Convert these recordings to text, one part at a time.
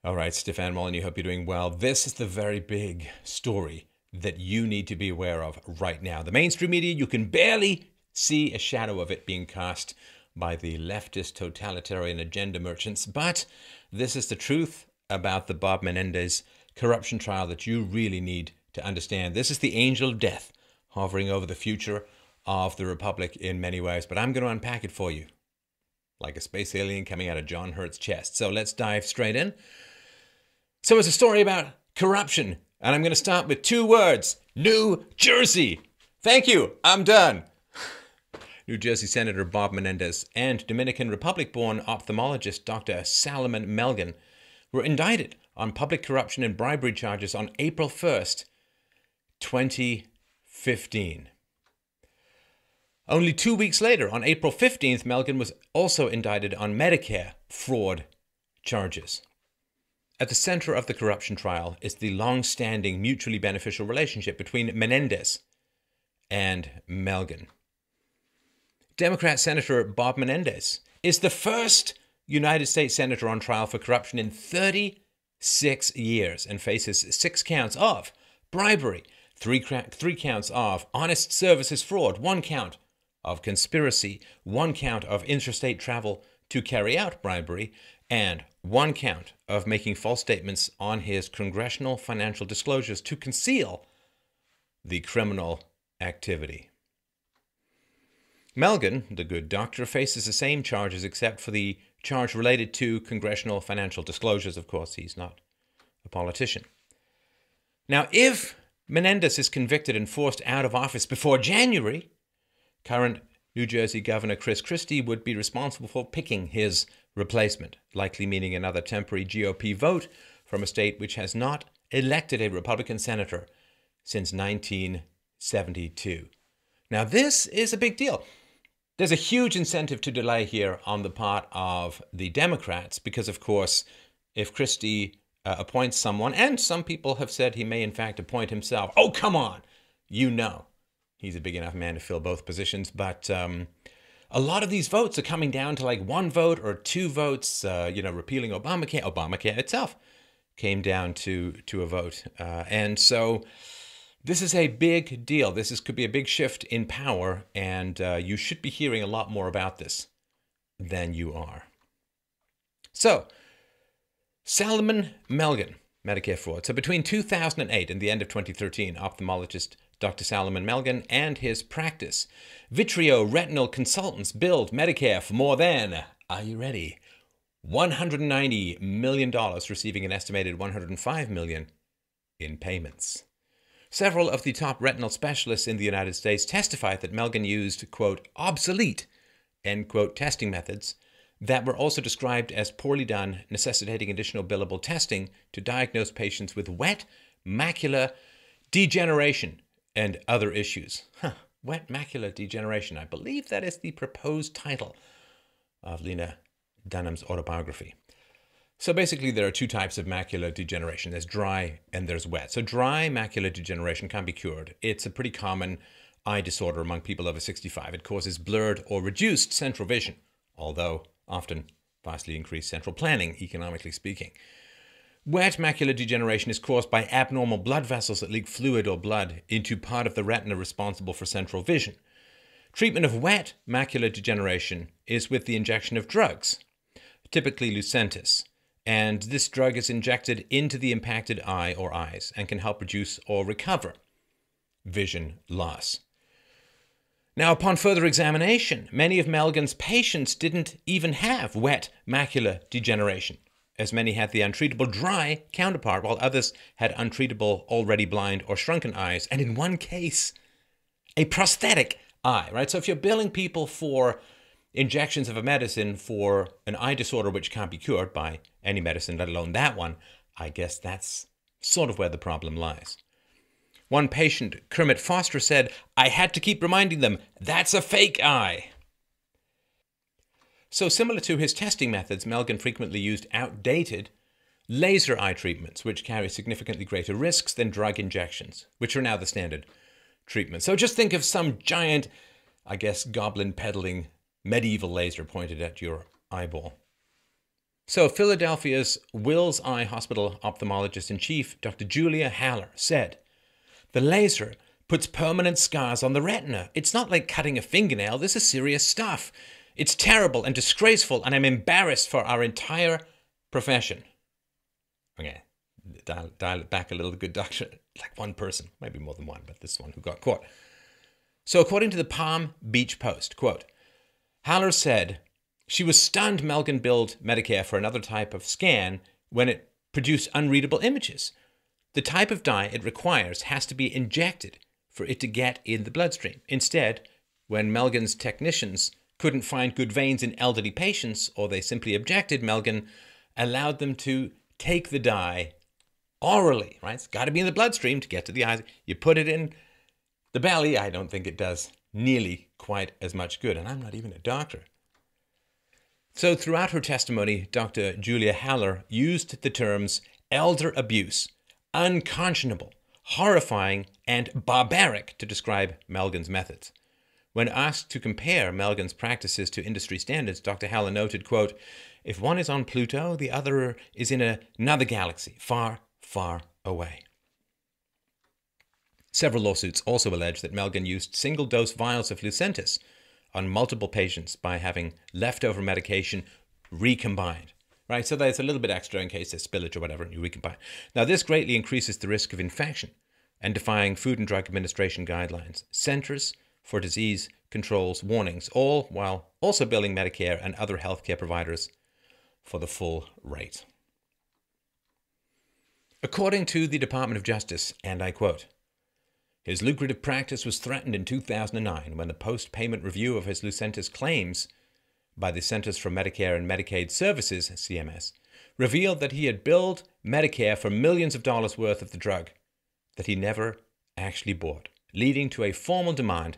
All right, Stefan Molyneux, hope you're doing well. This is the very big story that you need to be aware of right now. The mainstream media, you can barely see a shadow of it being cast by the leftist totalitarian agenda merchants, but this is the truth about the Bob Menendez corruption trial that you really need to understand. This is the angel of death hovering over the future of the Republic in many ways, but I'm going to unpack it for you like a space alien coming out of John Hurt's chest. So let's dive straight in. So it's a story about corruption, and I'm going to start with two words: New Jersey. Thank you, I'm done. New Jersey Senator Bob Menendez and Dominican Republic-born ophthalmologist Dr. Salomon Melgen were indicted on public corruption and bribery charges on April 1st, 2015. Only 2 weeks later, on April 15th, Melgen was also indicted on Medicare fraud charges. At the center of the corruption trial is the long-standing mutually beneficial relationship between Menendez and Melgen. Democrat Senator Bob Menendez is the first United States senator on trial for corruption in 36 years and faces 6 counts of bribery, 3 counts of honest services fraud, 1 count of conspiracy, 1 count of interstate travel to carry out bribery, and 1 count of making false statements on his congressional financial disclosures to conceal the criminal activity. Melgen, the good doctor, faces the same charges except for the charge related to congressional financial disclosures. Of course, he's not a politician. Now, if Menendez is convicted and forced out of office before January, current New Jersey Governor Chris Christie would be responsible for picking his replacement, likely meaning another temporary GOP vote from a state which has not elected a Republican senator since 1972. Now, this is a big deal. There's a huge incentive to delay here on the part of the Democrats because, of course, if Christie appoints someone, and some people have said he may in fact appoint himself. Oh, come on! You know he's a big enough man to fill both positions, but a lot of these votes are coming down to like 1 vote or 2 votes, repealing Obamacare. Obamacare itself came down to a vote. And so this is a big deal. Could be a big shift in power, and you should be hearing a lot more about this than you are. So, Salomon Melgen, Medicare fraud. So between 2008 and the end of 2013, ophthalmologist Dr. Salomon Melgen and his practice, vitreoretinal consultants, billed Medicare for more than, are you ready, $190 million, receiving an estimated $105 million in payments. Several of the top retinal specialists in the United States testified that Melgen used, quote, obsolete, end quote, testing methods that were also described as poorly done, necessitating additional billable testing to diagnose patients with wet macular degeneration and other issues. Wet macular degeneration. I believe that is the proposed title of Lena Dunham's autobiography. So basically, there are 2 types of macular degeneration. There's dry and there's wet. So dry macular degeneration can be cured. It's a pretty common eye disorder among people over 65. It causes blurred or reduced central vision, although often vastly increased central planning, economically speaking. Wet macular degeneration is caused by abnormal blood vessels that leak fluid or blood into part of the retina responsible for central vision. Treatment of wet macular degeneration is with the injection of drugs, typically Lucentis, and this drug is injected into the impacted eye or eyes and can help reduce or recover vision loss. Now, upon further examination, many of Melgen's patients didn't even have wet macular degeneration, as many had the untreatable dry counterpart, while others had untreatable, already blind or shrunken eyes, and in one case, a prosthetic eye, right? So if you're billing people for injections of a medicine for an eye disorder which can't be cured by any medicine, let alone that one, I guess that's sort of where the problem lies. One patient, Kermit Foster, said, I had to keep reminding them, that's a fake eye. So similar to his testing methods, Melgen frequently used outdated laser eye treatments, which carry significantly greater risks than drug injections, which are now the standard treatment. So just think of some giant, I guess, goblin peddling medieval laser pointed at your eyeball. So Philadelphia's Wills Eye Hospital ophthalmologist-in-chief, Dr. Julia Haller, said, "The laser puts permanent scars on the retina. It's not like cutting a fingernail. This is serious stuff. It's terrible and disgraceful, and I'm embarrassed for our entire profession." Okay, dial it back a little, good doctor. Like one person, maybe more than one, but this one who got caught. So according to the Palm Beach Post, quote, Haller said she was stunned Melgen billed Medicare for another type of scan when it produced unreadable images. The type of dye it requires has to be injected for it to get in the bloodstream. Instead, when Melgen's technicians couldn't find good veins in elderly patients, or they simply objected, Melgen allowed them to take the dye orally, right? It's got to be in the bloodstream to get to the eyes. You put it in the belly. I don't think it does nearly quite as much good, and I'm not even a doctor. So throughout her testimony, Dr. Julia Haller used the terms elder abuse, unconscionable, horrifying, and barbaric to describe Melgen's methods. When asked to compare Melgen's practices to industry standards, Dr. Haller noted, quote, "If one is on Pluto, the other is in another galaxy, far, far away." Several lawsuits also allege that Melgen used single-dose vials of Lucentis on multiple patients by having leftover medication recombined. Right, so there's a little bit extra in case there's spillage or whatever, and you recombine. Now, this greatly increases the risk of infection and defying Food and Drug Administration guidelines, Centers for Disease Control's warnings, all while also billing Medicare and other healthcare providers for the full rate. According to the Department of Justice, and I quote, "His lucrative practice was threatened in 2009 when the post-payment review of his Lucentis claims by the Centers for Medicare and Medicaid Services, CMS, revealed that he had billed Medicare for millions of dollars worth of the drug that he never actually bought, leading to a formal demand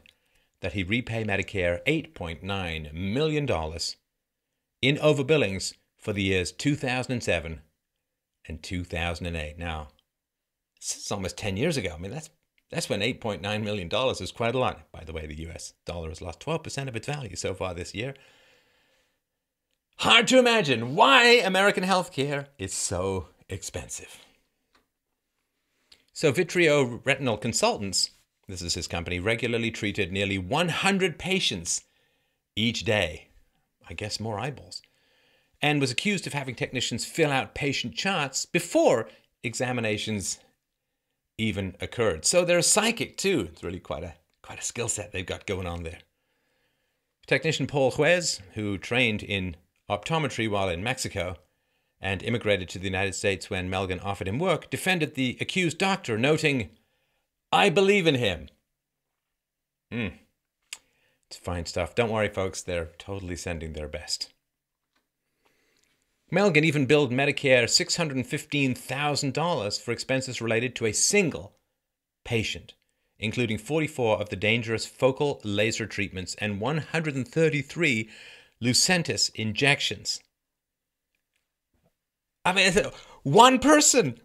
that he repay Medicare $8.9 million in overbillings for the years 2007 and 2008. Now, this is almost 10 years ago. I mean, that's when $8.9 million is quite a lot. By the way, the US dollar has lost 12% of its value so far this year. Hard to imagine why American healthcare is so expensive. So Vitreoretinal Consultants, this is his company, regularly treated nearly 100 patients each day. I guess more eyeballs. And was accused of having technicians fill out patient charts before examinations even occurred. So they're psychic too. It's really quite a skill set they've got going on there. Technician Paul Juez, who trained in optometry while in Mexico and immigrated to the United States when Melgen offered him work, defended the accused doctor, noting, "I believe in him." It's fine stuff. Don't worry, folks. They're totally sending their best. Melgen even billed Medicare $615,000 for expenses related to a single patient, including 44 of the dangerous focal laser treatments and 133 Lucentis injections. I mean, one person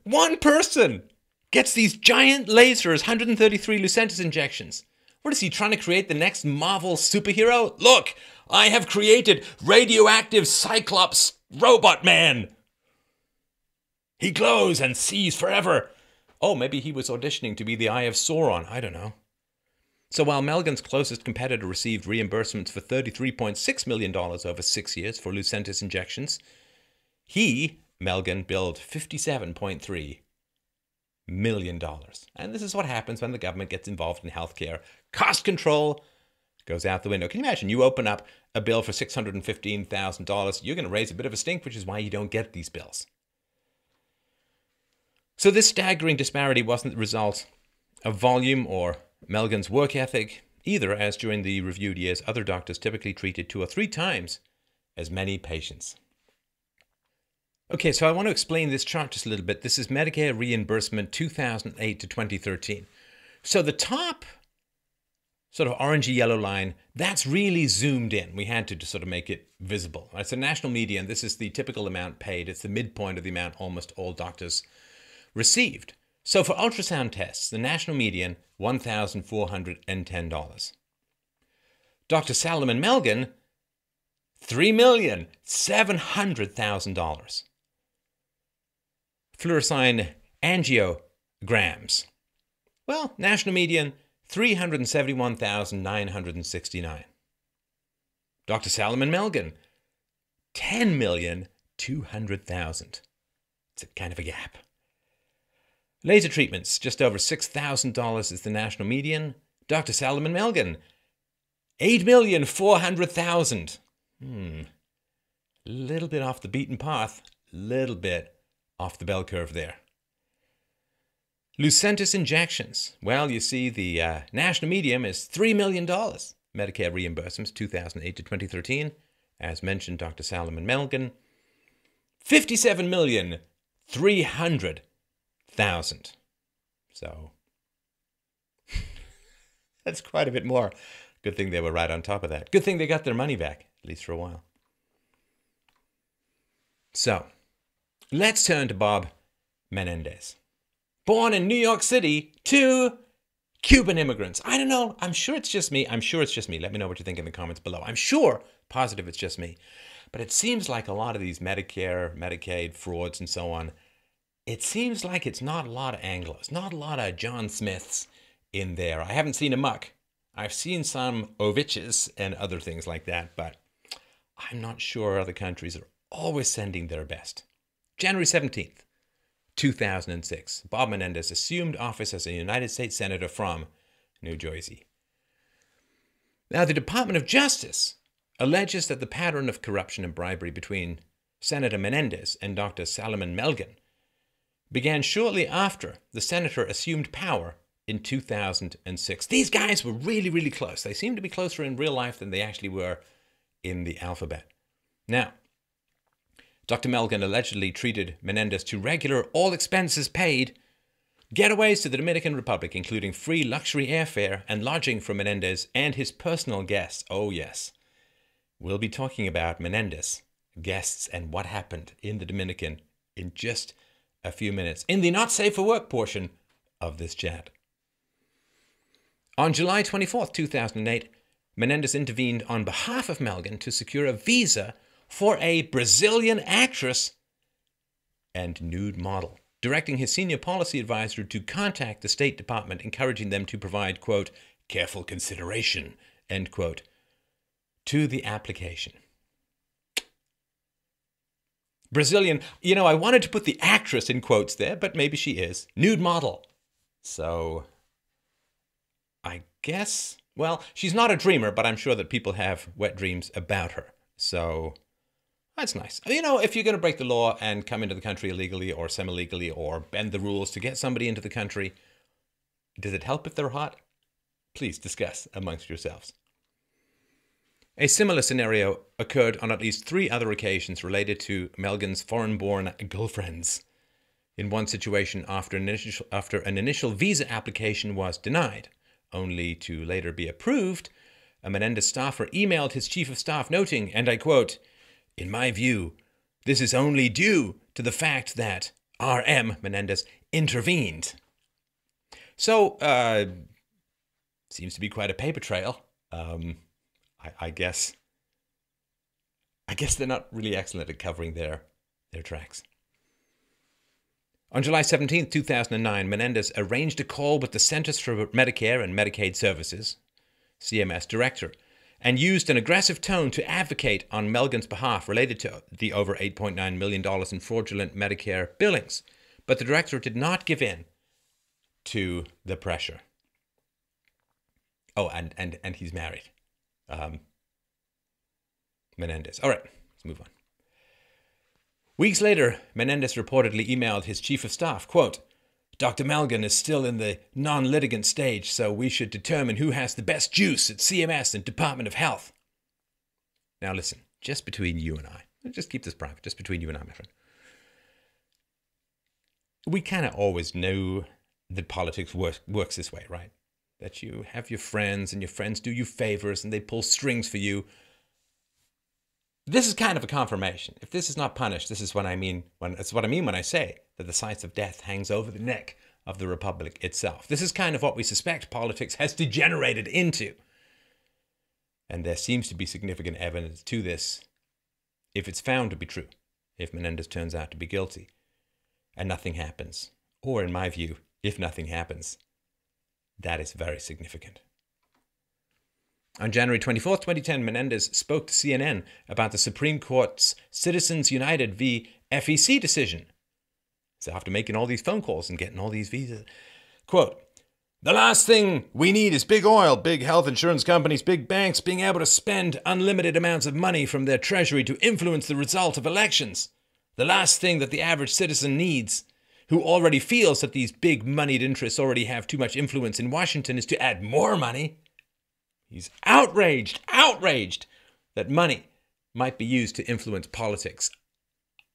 gets these giant lasers, 133 Lucentis injections. What is he trying to create, the next Marvel superhero? Look, I have created radioactive Cyclops Robot Man. He glows and sees forever. Oh, maybe he was auditioning to be the Eye of Sauron. I don't know. So while Melgen's closest competitor received reimbursements for $33.6 million over 6 years for Lucentis injections, Melgen, billed $57.3 million. And this is what happens when the government gets involved in healthcare. Cost control goes out the window. Can you imagine? You open up a bill for $615,000. You're going to raise a bit of a stink, which is why you don't get these bills. So this staggering disparity wasn't the result of volume or Melgen's work ethic either, as during the reviewed years, other doctors typically treated 2 or 3 times as many patients. Okay, so I want to explain this chart just a little bit. This is Medicare reimbursement 2008 to 2013. So the top sort of orangey yellow line, that's really zoomed in. We had to sort of make it visible. It's a national median. This is the typical amount paid. It's the midpoint of the amount almost all doctors received. So for ultrasound tests, the national median, $1,410. Dr. Salomon Melgen, $3,700,000. Fluorescein angiograms. Well, national median, 371,969. Dr. Salomon Melgen, 10,200,000. It's a kind of a gap. Laser treatments, just over $6,000 is the national median. Dr. Salomon Melgen, 8,400,000. Little bit off the beaten path, little bit off the bell curve there. Lucentis injections. Well, you see, the national median is $3 million. Medicare reimbursements 2008 to 2013. As mentioned, Dr. Salomon Melgen, 57,300,000. So that's quite a bit more. Good thing they were right on top of that. Good thing they got their money back, at least for a while. So let's turn to Bob Menendez. Born in New York City to Cuban immigrants. I don't know. I'm sure it's just me. Let me know what you think in the comments below. I'm positive it's just me. But it seems like a lot of these Medicare, Medicaid frauds and so on, it seems like it's not a lot of Anglos, not a lot of John Smiths in there. I haven't seen a Muck. I've seen some Oviches and other things like that, but I'm not sure other countries are always sending their best. January 17th. 2006, Bob Menendez assumed office as a United States Senator from New Jersey. Now, the Department of Justice alleges that the pattern of corruption and bribery between Senator Menendez and Dr. Salomon Melgen began shortly after the senator assumed power in 2006. These guys were really, really close. They seemed to be closer in real life than they actually were in the alphabet. Now, Dr. Melgen allegedly treated Menendez to regular, all expenses paid getaways to the Dominican Republic, including free luxury airfare and lodging for Menendez and his personal guests. Oh, yes. We'll be talking about Menendez, guests, and what happened in the Dominican in just a few minutes, in the not safe for work portion of this chat. On July 24th, 2008, Menendez intervened on behalf of Melgen to secure a visa for a Brazilian actress and nude model, directing his senior policy advisor to contact the State Department, encouraging them to provide, quote, careful consideration, end quote, to the application. Brazilian, I wanted to put the actress in quotes there, but maybe she is. Nude model. So, I guess, well, she's not a dreamer, but I'm sure that people have wet dreams about her. So, that's nice. If you're going to break the law and come into the country illegally or semi-legally or bend the rules to get somebody into the country, does it help if they're hot? Please discuss amongst yourselves. A similar scenario occurred on at least 3 other occasions related to Melgen's foreign-born girlfriends. In one situation, after an initial visa application was denied, only to later be approved, a Menendez staffer emailed his chief of staff noting, and I quote, "In my view, this is only due to the fact that R.M. Menendez intervened." So, seems to be quite a paper trail. I guess they're not really excellent at covering their tracks. On July 17th, 2009, Menendez arranged a call with the Centers for Medicare and Medicaid Services, CMS director, and used an aggressive tone to advocate on Melgen's behalf related to the over $8.9 million in fraudulent Medicare billings. But the director did not give in to the pressure. Oh, and he's married. Menendez. All right, let's move on. Weeks later, Menendez reportedly emailed his chief of staff, quote, "Dr. Melgen is still in the non-litigant stage, so we should determine who has the best juice at CMS and Department of Health." Now listen, just between you and I, just keep this private, just between you and I, my friend. We kind of always know that politics works this way, right? That you have your friends and your friends do you favors and they pull strings for you. This is kind of a confirmation. If this is not punished, this is what I mean when I say that the sight of death hangs over the neck of the republic itself. This is kind of what we suspect politics has degenerated into. And there seems to be significant evidence to this if it's found to be true, if Menendez turns out to be guilty, and nothing happens. Or, in my view, if nothing happens, that is very significant. On January 24th, 2010, Menendez spoke to CNN about the Supreme Court's Citizens United v. FEC decision. So after making all these phone calls and getting all these visas, quote, "The last thing we need is big oil, big health insurance companies, big banks being able to spend unlimited amounts of money from their treasury to influence the result of elections. The last thing that the average citizen needs, who already feels that these big moneyed interests already have too much influence in Washington, is to add more money." He's outraged that money might be used to influence politics.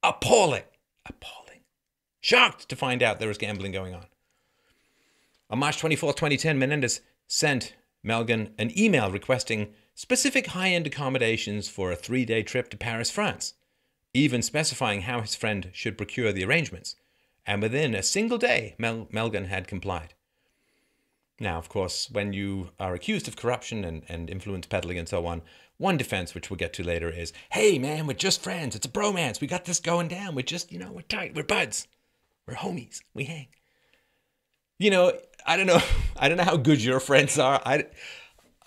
Appalling. Shocked to find out there was gambling going on. On March 24, 2010, Menendez sent Melgen an email requesting specific high-end accommodations for a 3-day trip to Paris, France, even specifying how his friend should procure the arrangements. And within a single day, Melgen had complied. Now, of course, when you are accused of corruption and influence peddling and so on, one defense, which we'll get to later, is, hey, man, we're just friends. It's a bromance. We got this going down. We're just, we're tight. We're buds. We're homies. We hang. I don't know how good your friends are. I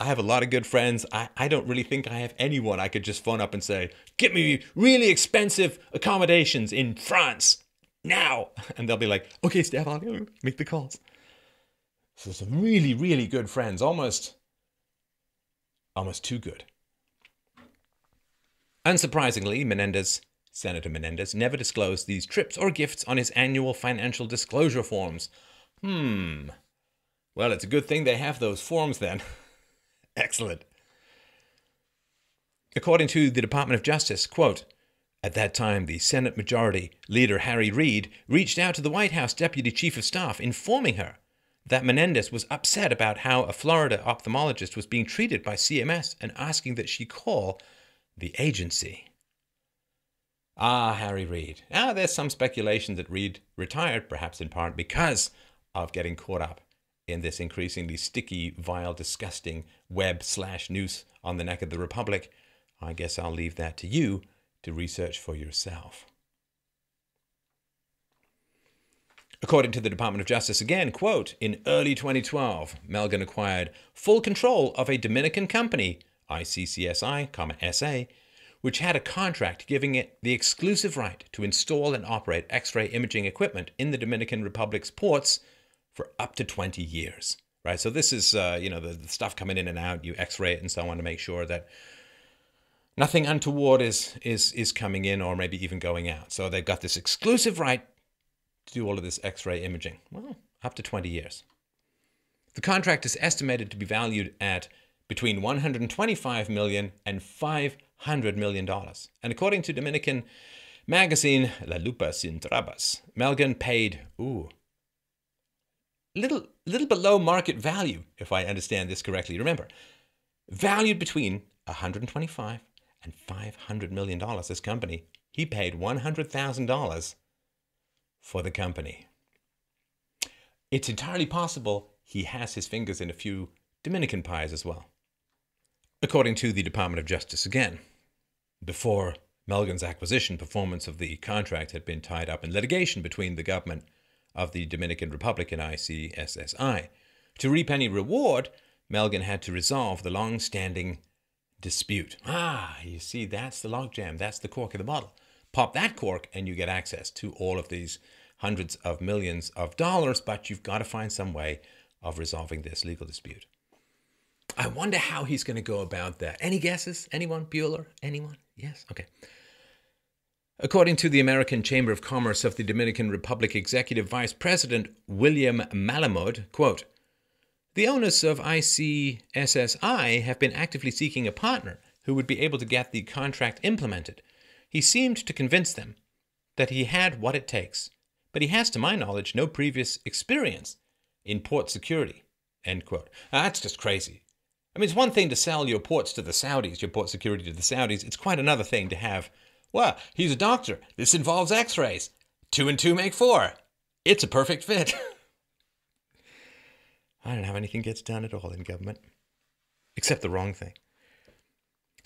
have a lot of good friends. I don't really think I have anyone I could just phone up and say, get me really expensive accommodations in France now. And they'll be like, okay, Steph, I'll go make the calls. So some really, really good friends, almost too good. Unsurprisingly, Senator Menendez never disclosed these trips or gifts on his annual financial disclosure forms. Well, it's a good thing they have those forms then. Excellent. According to the Department of Justice, quote, "At that time, the Senate Majority Leader Harry Reid reached out to the White House Deputy Chief of Staff, informing her that Menendez was upset about how a Florida ophthalmologist was being treated by CMS and asking that she call the agency." Harry Reid. There's some speculation that Reid retired, perhaps in part because of getting caught up in this increasingly sticky, vile, disgusting web/noose on the neck of the Republic. I guess I'll leave that to you to research for yourself. According to the Department of Justice again, quote, "In early 2012, Melgen acquired full control of a Dominican company, ICCSI, SA, which had a contract giving it the exclusive right to install and operate X-ray imaging equipment in the Dominican Republic's ports for up to 20 years." Right? So this is, the stuff coming in and out, you X-ray it and so on to make sure that nothing untoward is coming in or maybe even going out. So they've got this exclusive right to do all of this X-ray imaging. Well, up to 20 years. The contract is estimated to be valued at between $125 million and $500 million. And according to Dominican magazine La Lupa Sin Trabas, Melgen paid, little below market value, if I understand this correctly. Remember, valued between $125 and $500 million, this company, he paid $100,000 for the company. It's entirely possible he has his fingers in a few Dominican pies as well. According to the Department of Justice again, before Melgen's acquisition, performance of the contract had been tied up in litigation between the government of the Dominican Republic and ICCSI. To reap any reward, Melgen had to resolve the long-standing dispute. You see, that's the logjam. That's the cork in the bottle. Pop that cork and you get access to all of these hundreds of millions of dollars, but you've got to find some way of resolving this legal dispute. I wonder how he's going to go about that. Any guesses? Anyone? Bueller? Anyone? Yes? Okay. According to the American Chamber of Commerce of the Dominican Republic Executive Vice President William Malamud, quote, "The owners of ICCSI have been actively seeking a partner who would be able to get the contract implemented. He seemed to convince them that he had what it takes, but he has, to my knowledge, no previous experience in port security," end quote. Now, that's just crazy. I mean, it's one thing to sell your ports to the Saudis, your port security to the Saudis. It's quite another thing to have, well, he's a doctor. This involves X-rays. 2 and 2 make 4. It's a perfect fit. I don't know how anything gets done at all in government, except the wrong thing.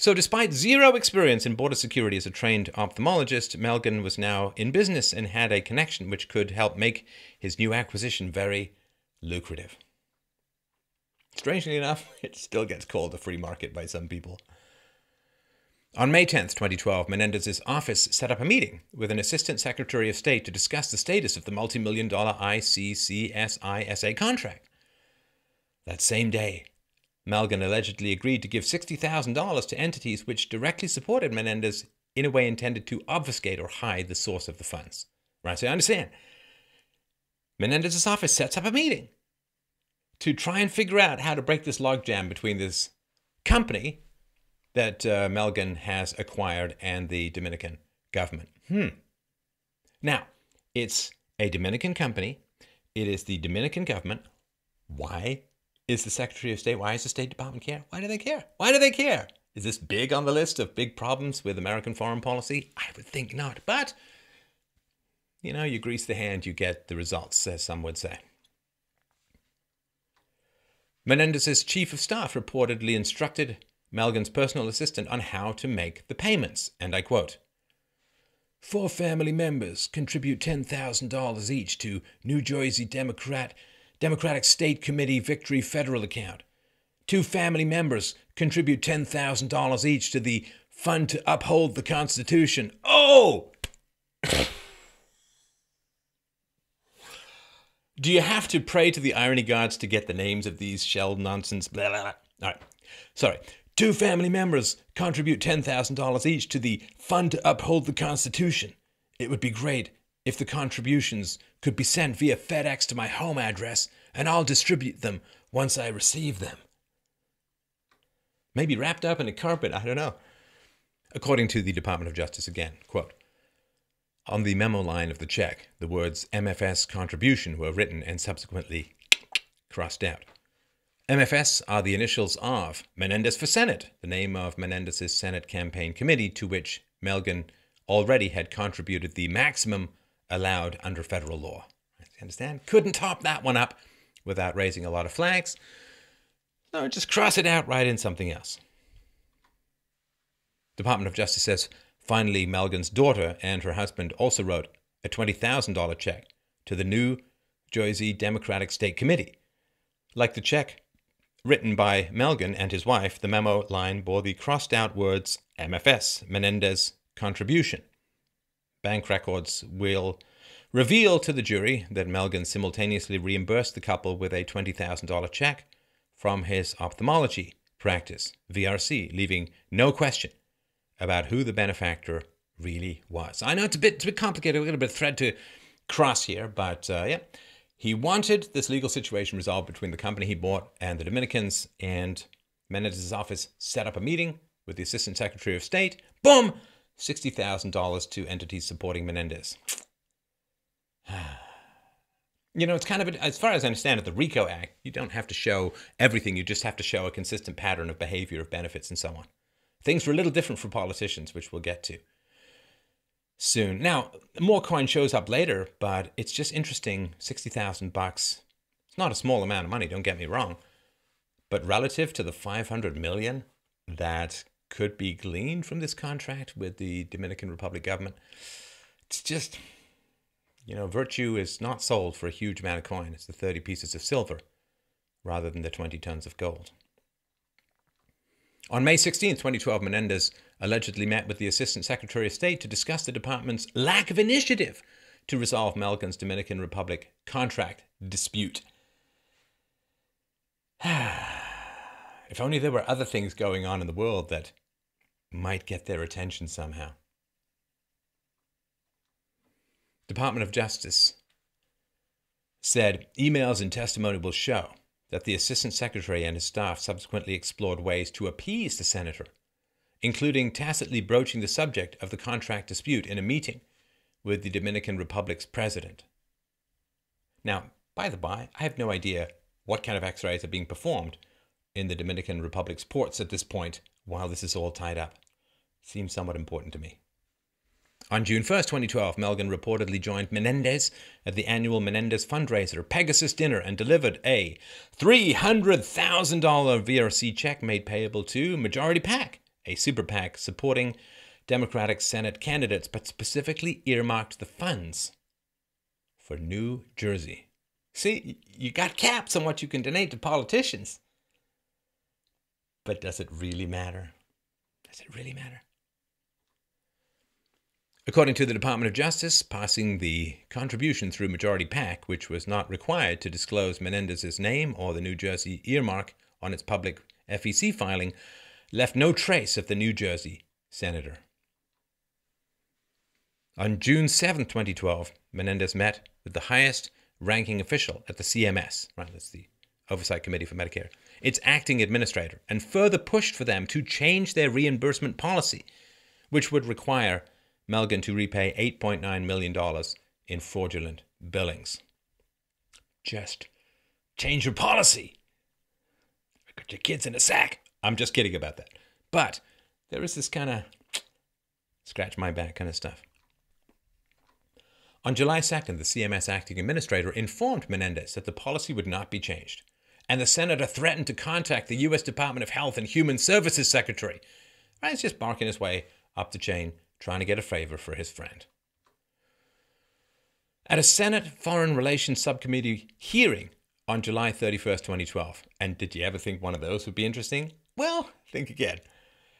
So despite zero experience in border security as a trained ophthalmologist, Melgen was now in business and had a connection which could help make his new acquisition very lucrative. Strangely enough, it still gets called a free market by some people. On May 10th, 2012, Menendez's office set up a meeting with an assistant secretary of state to discuss the status of the multi-million-dollar ICCSISA contract. That same day, Melgen allegedly agreed to give $60,000 to entities which directly supported Menendez in a way intended to obfuscate or hide the source of the funds. Right, so you understand. Menendez's office sets up a meeting to try and figure out how to break this logjam between this company that Melgen has acquired and the Dominican government. Now, it's a Dominican company. It is the Dominican government. Why is the Secretary of State, why does the State Department care? Why do they care? Why do they care? Is this big on the list of big problems with American foreign policy? I would think not. But, you know, you grease the hand, you get the results, as some would say. Menendez's chief of staff reportedly instructed Melgen's personal assistant on how to make the payments. And I quote, 4 family members contribute $10,000 each to New Jersey Democratic State Committee Victory Federal account. 2 family members contribute $10,000 each to the Fund to Uphold the Constitution. Oh! Do you have to pray to the irony gods to get the names of these shell nonsense? Blah, blah, blah. All right. Sorry. 2 family members contribute $10,000 each to the Fund to Uphold the Constitution. It would be great if the contributions could be sent via FedEx to my home address, and I'll distribute them once I receive them. Maybe wrapped up in a carpet, I don't know. According to the Department of Justice again, quote, on the memo line of the check, the words MFS contribution were written and subsequently crossed out. MFS are the initials of Menendez for Senate, the name of Menendez's Senate campaign committee to which Melgen already had contributed the maximum allowed under federal law. You understand? Couldn't top that one up without raising a lot of flags. No, just cross it out, write in something else. Department of Justice says, finally, Melgen's daughter and her husband also wrote a $20,000 check to the New Jersey Democratic State Committee. Like the check written by Melgen and his wife, the memo line bore the crossed-out words MFS, Menendez contribution. Bank records will reveal to the jury that Melgen simultaneously reimbursed the couple with a $20,000 check from his ophthalmology practice, VRC, leaving no question about who the benefactor really was. I know it's a bit complicated, a little bit of thread to cross here, but yeah. He wanted this legal situation resolved between the company he bought and the Dominicans, and Menendez's office set up a meeting with the Assistant Secretary of State. Boom! $60,000 to entities supporting Menendez. You know, it's kind of, as far as I understand it, the RICO Act, you don't have to show everything. You just have to show a consistent pattern of behavior, of benefits, and so on. Things were a little different for politicians, which we'll get to soon. Now, more coin shows up later, but it's just interesting. $60,000 bucks. It's not a small amount of money, don't get me wrong. But relative to the $500 million that could be gleaned from this contract with the Dominican Republic government, it's just, you know, virtue is not sold for a huge amount of coin. It's the 30 pieces of silver rather than the 20 tons of gold. On May 16, 2012, Menendez allegedly met with the Assistant Secretary of State to discuss the department's lack of initiative to resolve Melgen's Dominican Republic contract dispute. If only there were other things going on in the world that might get their attention somehow. Department of Justice said emails and testimony will show that the Assistant Secretary and his staff subsequently explored ways to appease the senator, including tacitly broaching the subject of the contract dispute in a meeting with the Dominican Republic's president. Now, by the by, I have no idea what kind of x-rays are being performed in the Dominican Republic's ports at this point while this is all tied up. Seems somewhat important to me. On June 1st, 2012, Melgen reportedly joined Menendez at the annual Menendez fundraiser Pegasus Dinner and delivered a $300,000 VRC check made payable to Majority PAC, a super PAC supporting Democratic Senate candidates, but specifically earmarked the funds for New Jersey. See, you got caps on what you can donate to politicians. But does it really matter? Does it really matter? According to the Department of Justice, passing the contribution through majority PAC, which was not required to disclose Menendez's name or the New Jersey earmark on its public FEC filing, left no trace of the New Jersey senator. On June 7, 2012, Menendez met with the highest ranking official at the CMS, right, that's the Oversight Committee for Medicare, its acting administrator, and further pushed for them to change their reimbursement policy, which would require Melgen to repay $8.9 million in fraudulent billings. Just change your policy. Got your kids in a sack. I'm just kidding about that. But there is this kind of scratch my back kind of stuff. On July 2nd, the CMS acting administrator informed Menendez that the policy would not be changed, and the senator threatened to contact the U.S. Department of Health and Human Services Secretary. Right, he's just barking his way up the chain, trying to get a favor for his friend. At a Senate Foreign Relations Subcommittee hearing on July 31st, 2012, and did you ever think one of those would be interesting? Well, think again.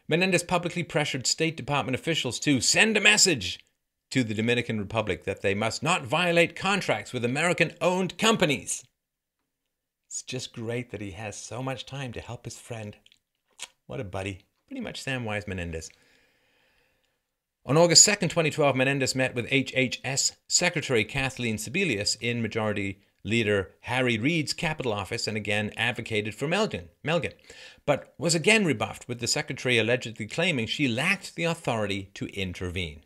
Menendez publicly pressured State Department officials to send a message to the Dominican Republic that they must not violate contracts with American-owned companies. It's just great that he has so much time to help his friend. What a buddy. Pretty much Samwise Menendez. On August 2nd, 2012, Menendez met with HHS Secretary Kathleen Sebelius in Majority Leader Harry Reid's Capitol office and again advocated for Melgen, but was again rebuffed, with the secretary allegedly claiming she lacked the authority to intervene.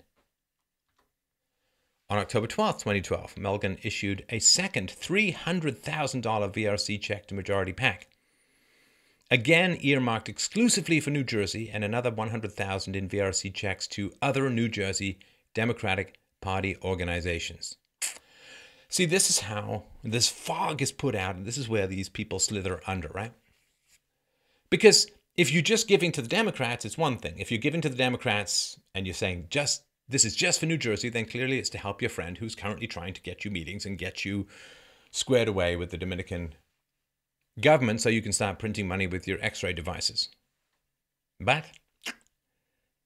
On October 12, 2012, Melgen issued a second $300,000 VRC check to Majority PAC, again earmarked exclusively for New Jersey, and another $100,000 in VRC checks to other New Jersey Democratic Party organizations. See, this is how this fog is put out, and this is where these people slither under, right? Because if you're just giving to the Democrats, it's one thing. If you're giving to the Democrats and you're saying this is just for New Jersey, then clearly it's to help your friend who's currently trying to get you meetings and get you squared away with the Dominican government so you can start printing money with your X-ray devices. But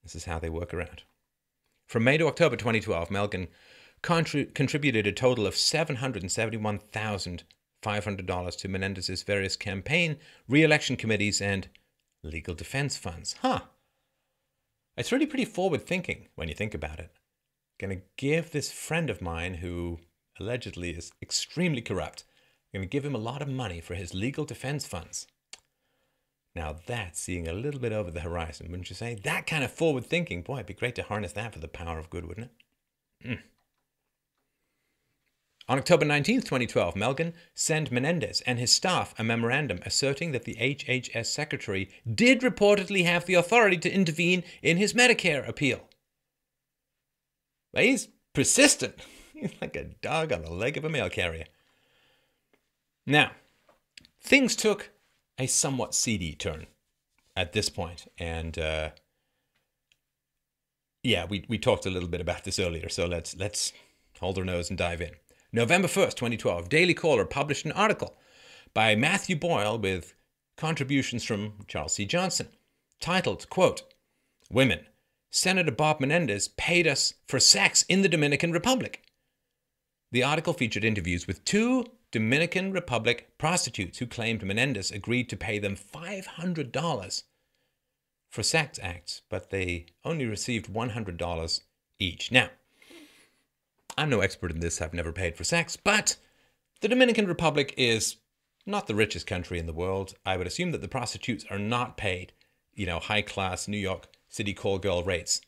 this is how they work around. From May to October 2012, Melgen contributed a total of $771,500 to Menendez's various campaign, re-election committees, and legal defense funds. It's really pretty forward-thinking when you think about it. Going to give this friend of mine, who allegedly is extremely corrupt, going to give him a lot of money for his legal defense funds. Now that's seeing a little bit over the horizon, wouldn't you say? That kind of forward-thinking, boy, it'd be great to harness that for the power of good, wouldn't it? On October 19th, 2012, Melgen sent Menendez and his staff a memorandum asserting that the HHS secretary did reportedly have the authority to intervene in his Medicare appeal. But he's persistent. He's like a dog on the leg of a mail carrier. Now, things took a somewhat seedy turn at this point, and we talked a little bit about this earlier, so let's hold our nose and dive in. November 1st, 2012, Daily Caller published an article by Matthew Boyle with contributions from Charles C. Johnson, titled, quote, "Women, Senator Bob Menendez paid us for sex in the Dominican Republic." The article featured interviews with two Dominican Republic prostitutes who claimed Menendez agreed to pay them $500 for sex acts, but they only received $100 each. Now, I'm no expert in this, I've never paid for sex, but the Dominican Republic is not the richest country in the world. I would assume that the prostitutes are not paid, high-class New York City call girl rates.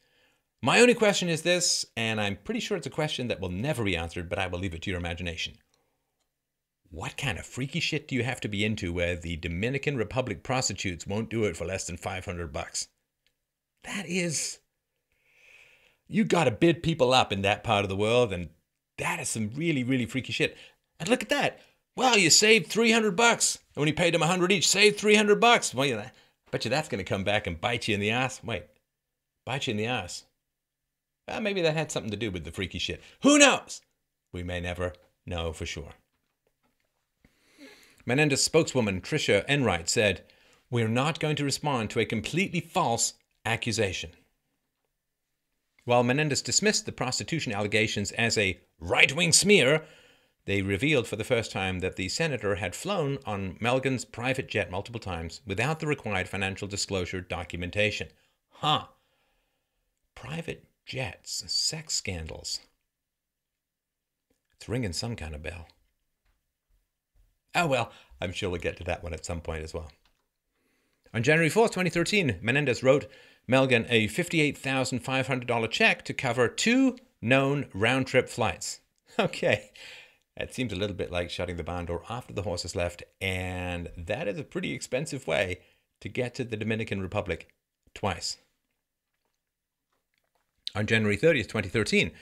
My only question is this, and I'm pretty sure it's a question that will never be answered, but I will leave it to your imagination. What kind of freaky shit do you have to be into where the Dominican Republic prostitutes won't do it for less than $500? That is... You got to bid people up in that part of the world, and that is some really, really freaky shit. And look at that. Well, you saved $300. And when you paid them $100 each, saved $300. Well, Bet you that's going to come back and bite you in the ass. Wait, bite you in the ass. Well, maybe that had something to do with the freaky shit. Who knows? We may never know for sure. Menendez spokeswoman Tricia Enright said, "We're not going to respond to a completely false accusation." While Menendez dismissed the prostitution allegations as a right-wing smear, they revealed for the first time that the senator had flown on Melgen's private jet multiple times without the required financial disclosure documentation. Huh. Private jets, sex scandals. It's ringing some kind of bell. Oh well, I'm sure we'll get to that one at some point as well. On January 4th, 2013, Menendez wrote Melgen a $58,500 check to cover 2 known round-trip flights. Okay, that seems a little bit like shutting the barn door after the horses left, and that is a pretty expensive way to get to the Dominican Republic twice. On January 30th, 2013,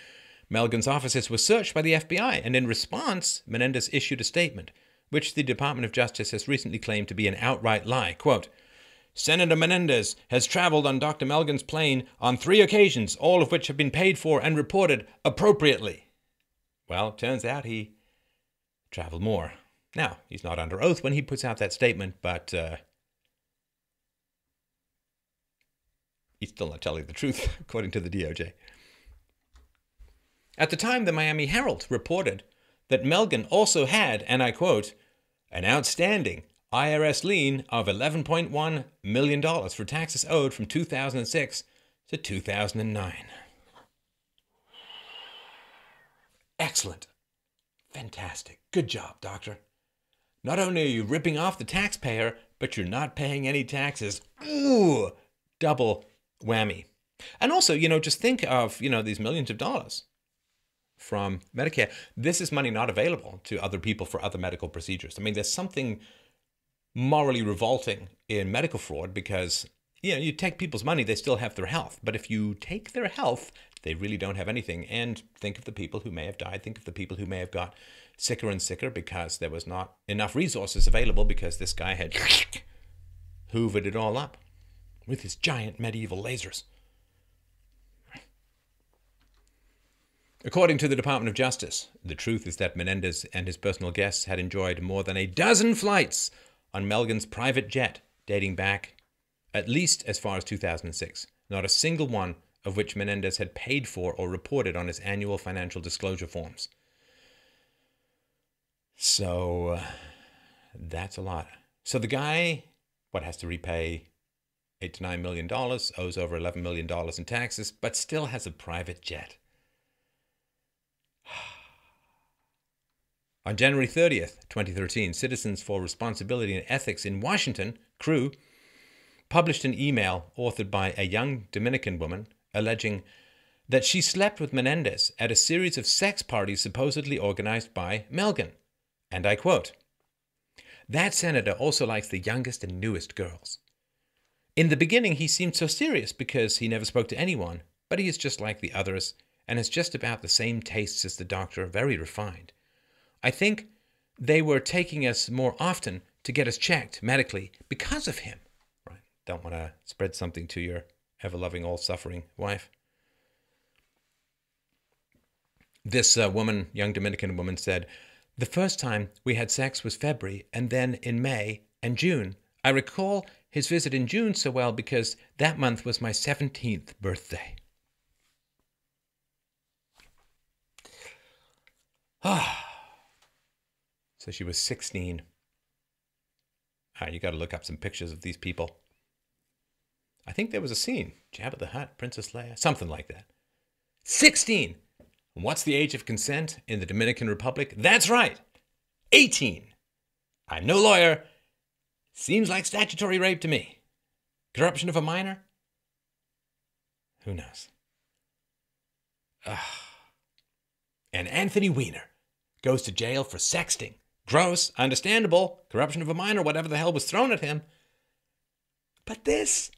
Melgen's offices were searched by the FBI, and in response, Menendez issued a statement, which the Department of Justice has recently claimed to be an outright lie. Quote, "Senator Menendez has traveled on Dr. Melgen's plane on 3 occasions, all of which have been paid for and reported appropriately." Well, it turns out he traveled more. Now, he's not under oath when he puts out that statement, but he's still not telling the truth, according to the DOJ. At the time, the Miami Herald reported that Melgen also had, and I quote, "an outstanding IRS lien of $11.1 million for taxes owed from 2006 to 2009. Excellent. Fantastic. Good job, doctor. Not only are you ripping off the taxpayer, but you're not paying any taxes. Ooh, double whammy. And also, just think of, these millions of dollars from Medicare. This is money not available to other people for other medical procedures. I mean, there's something morally revolting in medical fraud because, you take people's money, they still have their health. But if you take their health, they really don't have anything. And think of the people who may have died. Think of the people who may have got sicker and sicker because there was not enough resources available because this guy had hoovered it all up with his giant medieval lasers. According to the Department of Justice, the truth is that Menendez and his personal guests had enjoyed more than a dozen flights on Melgen's private jet dating back at least as far as 2006, not a single one of which Menendez had paid for or reported on his annual financial disclosure forms. So that's a lot. So the guy, has to repay $8 to $9 million, owes over $11 million in taxes, but still has a private jet. On January 30th, 2013, Citizens for Responsibility and Ethics in Washington, CREW, published an email authored by a young Dominican woman alleging that she slept with Menendez at a series of sex parties supposedly organized by Melgen. And I quote, "That senator also likes the youngest and newest girls. In the beginning, he seemed so serious because he never spoke to anyone, but he is just like the others and has just about the same tastes as the doctor, very refined. I think they were taking us more often to get us checked medically because of him." Right? Don't want to spread something to your ever-loving, all-suffering wife. This young Dominican woman said, "The first time we had sex was February, and then in May and June. I recall his visit in June so well because that month was my 17th birthday." So she was 16. You got to look up some pictures of these people. I think there was a scene. Jabba the Hutt, Princess Leia, something like that. 16. And what's the age of consent in the Dominican Republic? That's right, 18. I'm no lawyer. Seems like statutory rape to me. Corruption of a minor? Who knows? And Anthony Weiner goes to jail for sexting. Gross, understandable, corruption of a minor, whatever the hell was thrown at him. But this...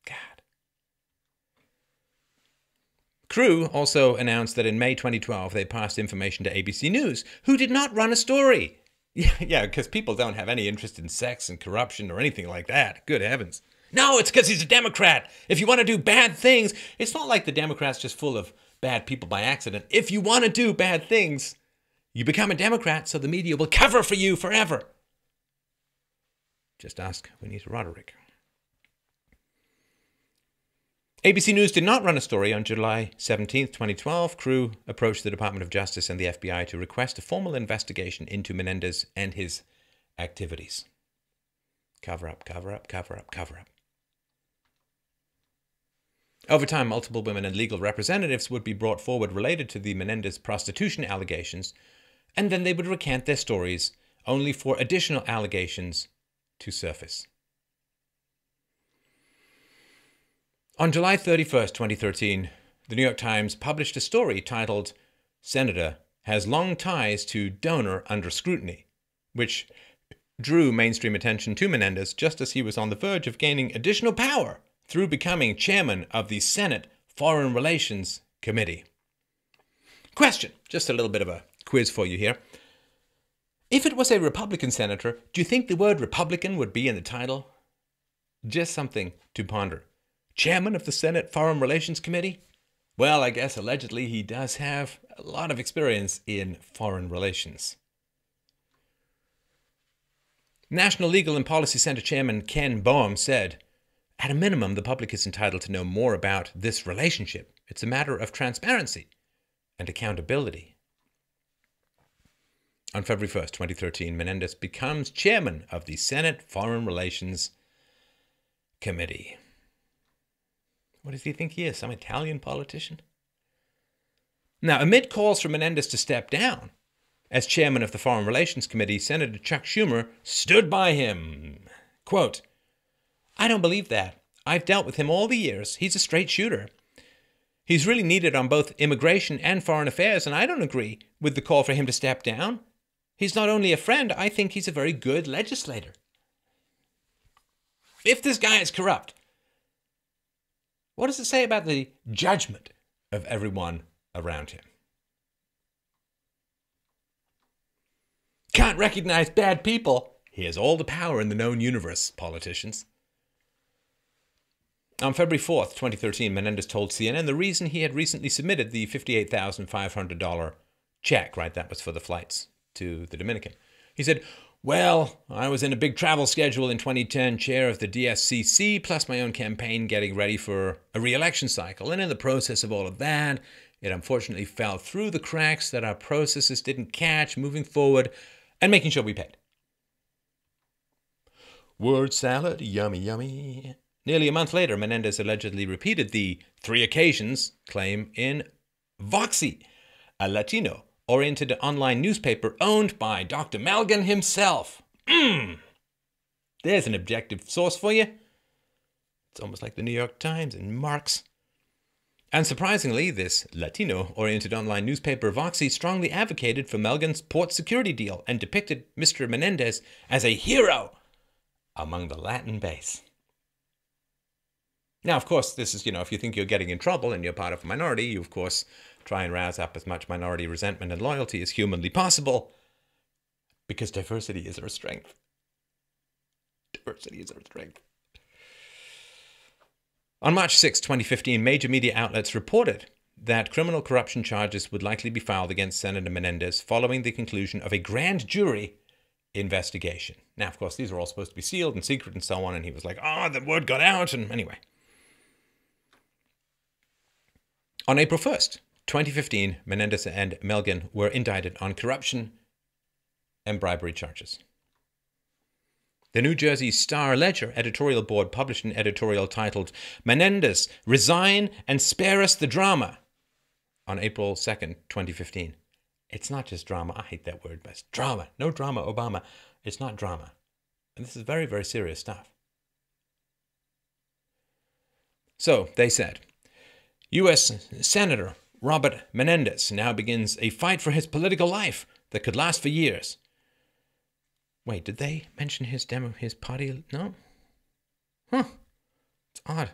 God. CREW also announced that in May 2012, they passed information to ABC News, who did not run a story. Yeah, because people don't have any interest in sex and corruption or anything like that. Good heavens. No, it's because he's a Democrat. If you want to do bad things, it's not like the Democrats just full of bad people by accident. If you want to do bad things, you become a Democrat, so the media will cover for you forever. Just ask Juanita Roderick. ABC News did not run a story on July 17, 2012. Crew approached the Department of Justice and the FBI to request a formal investigation into Menendez and his activities. Cover up, cover up, cover up, cover up. Over time, multiple women and legal representatives would be brought forward related to the Menendez prostitution allegations, and then they would recant their stories, only for additional allegations to surface. On July 31st, 2013, the New York Times published a story titled, "Senator Has Long Ties to Donor Under Scrutiny," which drew mainstream attention to Menendez just as he was on the verge of gaining additional power through becoming chairman of the Senate Foreign Relations Committee. Question, just a little bit of a quiz for you here. If it was a Republican senator, do you think the word Republican would be in the title? Just something to ponder. Chairman of the Senate Foreign Relations Committee? Well, I guess allegedly he does have a lot of experience in foreign relations. National Legal and Policy Center Chairman Ken Boehm said, "At a minimum, the public is entitled to know more about this relationship. It's a matter of transparency and accountability." On February 1st, 2013, Menendez becomes chairman of the Senate Foreign Relations Committee. What does he think he is, some Italian politician? Now, amid calls for Menendez to step down as chairman of the Foreign Relations Committee, Senator Chuck Schumer stood by him. Quote, "I don't believe that. I've dealt with him all the years. He's a straight shooter. He's really needed on both immigration and foreign affairs, and I don't agree with the call for him to step down. He's not only a friend, I think he's a very good legislator." If this guy is corrupt, what does it say about the judgment of everyone around him? Can't recognize bad people. He has all the power in the known universe, politicians. On February 4th, 2013, Menendez told CNN the reason he had recently submitted the $58,500 check, right? That was for the flights to the Dominican. He said, "Well, I was in a big travel schedule in 2010, chair of the DSCC, plus my own campaign getting ready for a re-election cycle. And in the process of all of that, it unfortunately fell through the cracks that our processes didn't catch moving forward and making sure we paid." Word salad, yummy, yummy. Nearly a month later, Menendez allegedly repeated the 3 occasions claim in Voxy, a Latino-oriented online newspaper owned by Dr. Melgen himself. There's an objective source for you. It's almost like the New York Times and Marx. And surprisingly, this Latino-oriented online newspaper Voxy strongly advocated for Melgen's port security deal and depicted Mr. Menendez as a hero among the Latin base. Now, of course, this is, if you think you're getting in trouble and you're part of a minority, you, of course, try and rouse up as much minority resentment and loyalty as humanly possible, because diversity is our strength. Diversity is our strength. On March 6, 2015, major media outlets reported that criminal corruption charges would likely be filed against Senator Menendez following the conclusion of a grand jury investigation. Now, of course, these are all supposed to be sealed and secret and so on, and he was like, the word got out, and anyway. On April 1st, 2015, Menendez and Melgen were indicted on corruption and bribery charges. The New Jersey Star-Ledger editorial board published an editorial titled, "Menendez, Resign and Spare Us the Drama," on April 2nd, 2015. It's not just drama. I hate that word, but it's drama. No drama, Obama. It's not drama. And this is very, very serious stuff. So, they said, U.S. Senator Robert Menendez now begins a fight for his political life that could last for years. Wait, did they mention his party? No? Huh. It's odd.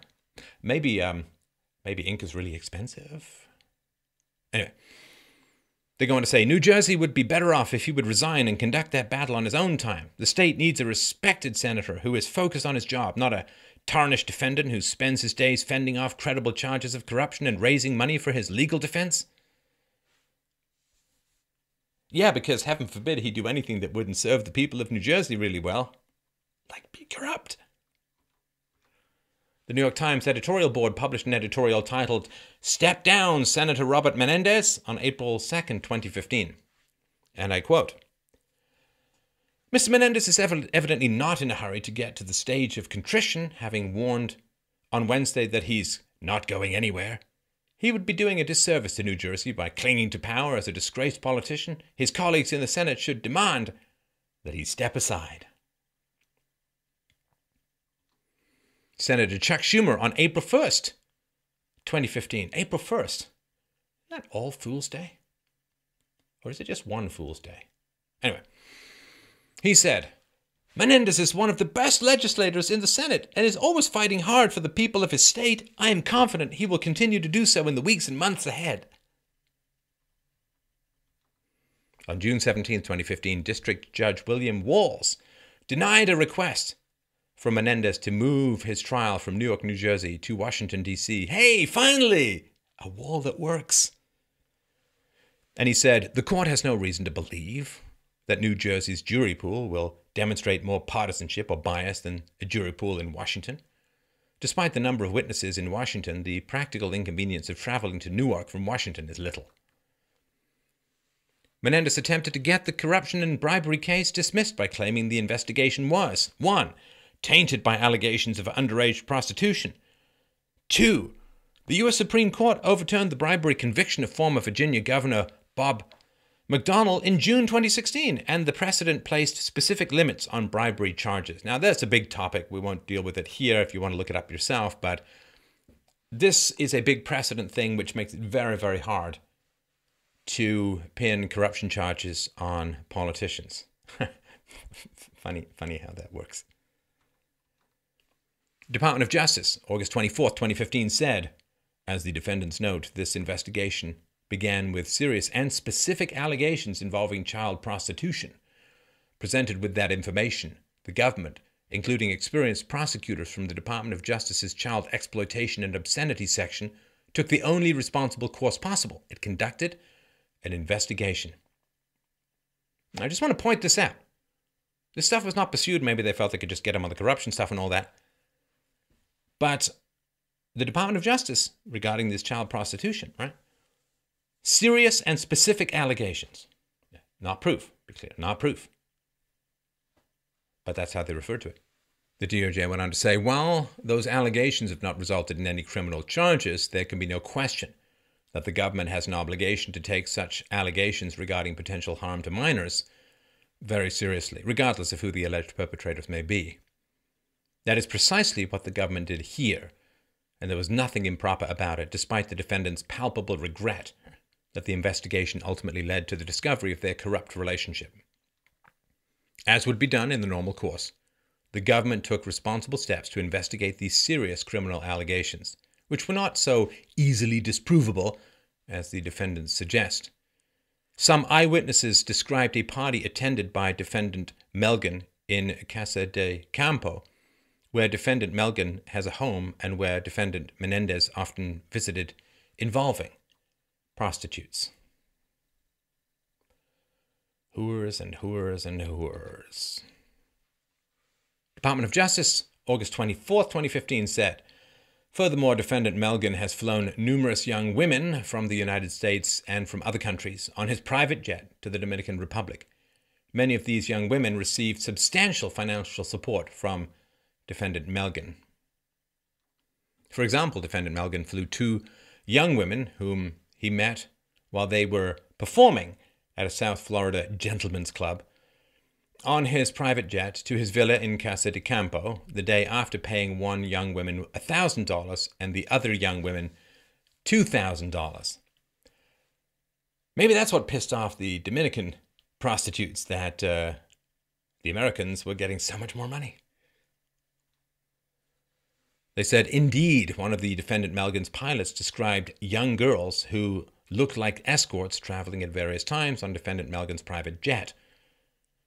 Maybe ink is really expensive. Anyway. They're going to say, New Jersey would be better off if he would resign and conduct that battle on his own time. The state needs a respected senator who is focused on his job, not a tarnished defendant who spends his days fending off credible charges of corruption and raising money for his legal defense. Yeah, because heaven forbid he do anything that wouldn't serve the people of New Jersey really well, like be corrupt. The New York Times editorial board published an editorial titled, "Step Down, Senator Robert Menendez," on April 2nd, 2015. And I quote, "Mr. Menendez is evidently not in a hurry to get to the stage of contrition, having warned on Wednesday that he's not going anywhere. He would be doing a disservice to New Jersey by clinging to power as a disgraced politician. His colleagues in the Senate should demand that he step aside." Senator Chuck Schumer on April 1st, 2015. April 1st. Isn't that All Fool's Day? Or is it just one Fool's Day? Anyway, he said, "Menendez is one of the best legislators in the Senate and is always fighting hard for the people of his state. I am confident he will continue to do so in the weeks and months ahead." On June 17, 2015, District Judge William Walls denied a request for Menendez to move his trial from New York, New Jersey to Washington, D.C. Hey, finally, a wall that works. And he said, "The court has no reason to believe that New Jersey's jury pool will demonstrate more partisanship or bias than a jury pool in Washington. Despite the number of witnesses in Washington, the practical inconvenience of traveling to Newark from Washington is little." Menendez attempted to get the corruption and bribery case dismissed by claiming the investigation was 1. Tainted by allegations of underage prostitution. 2. The U.S. Supreme Court overturned the bribery conviction of former Virginia Governor Bob McDonnell in June 2016, and the precedent placed specific limits on bribery charges. Now, that's a big topic. We won't deal with it here if you want to look it up yourself, but this is a big precedent thing which makes it very, very hard to pin corruption charges on politicians. Funny how that works. Department of Justice, August 24th, 2015, said, as the defendants note, this investigation began with serious and specific allegations involving child prostitution. Presented with that information, the government, including experienced prosecutors from the Department of Justice's Child Exploitation and Obscenity section, took the only responsible course possible. It conducted an investigation. I just want to point this out. This stuff was not pursued. Maybe they felt they could just get him on the corruption stuff and all that. But the Department of Justice, regarding this child prostitution, right? Serious and specific allegations. Not proof, be clear, not proof. But that's how they refer to it. The DOJ went on to say, while those allegations have not resulted in any criminal charges, there can be no question that the government has an obligation to take such allegations regarding potential harm to minors very seriously, regardless of who the alleged perpetrators may be. That is precisely what the government did here, and there was nothing improper about it, despite the defendants' palpable regret that the investigation ultimately led to the discovery of their corrupt relationship. As would be done in the normal course, the government took responsible steps to investigate these serious criminal allegations, which were not so easily disprovable as the defendants suggest. Some eyewitnesses described a party attended by defendant Melgen in Casa de Campo, where defendant Melgen has a home and where defendant Menendez often visited, involving prostitutes. Whores and whores and whores. Department of Justice, August 24th, 2015 said, furthermore, defendant Melgen has flown numerous young women from the United States and from other countries on his private jet to the Dominican Republic. Many of these young women received substantial financial support from defendant Melgen. For example, defendant Melgen flew 2 young women whom he met while they were performing at a South Florida gentleman's club on his private jet to his villa in Casa de Campo the day after paying one young woman $1,000 and the other young women $2,000. Maybe that's what pissed off the Dominican prostitutes, that the Americans were getting so much more money. They said, indeed, one of the defendant Melgen's pilots described young girls who looked like escorts traveling at various times on defendant Melgen's private jet.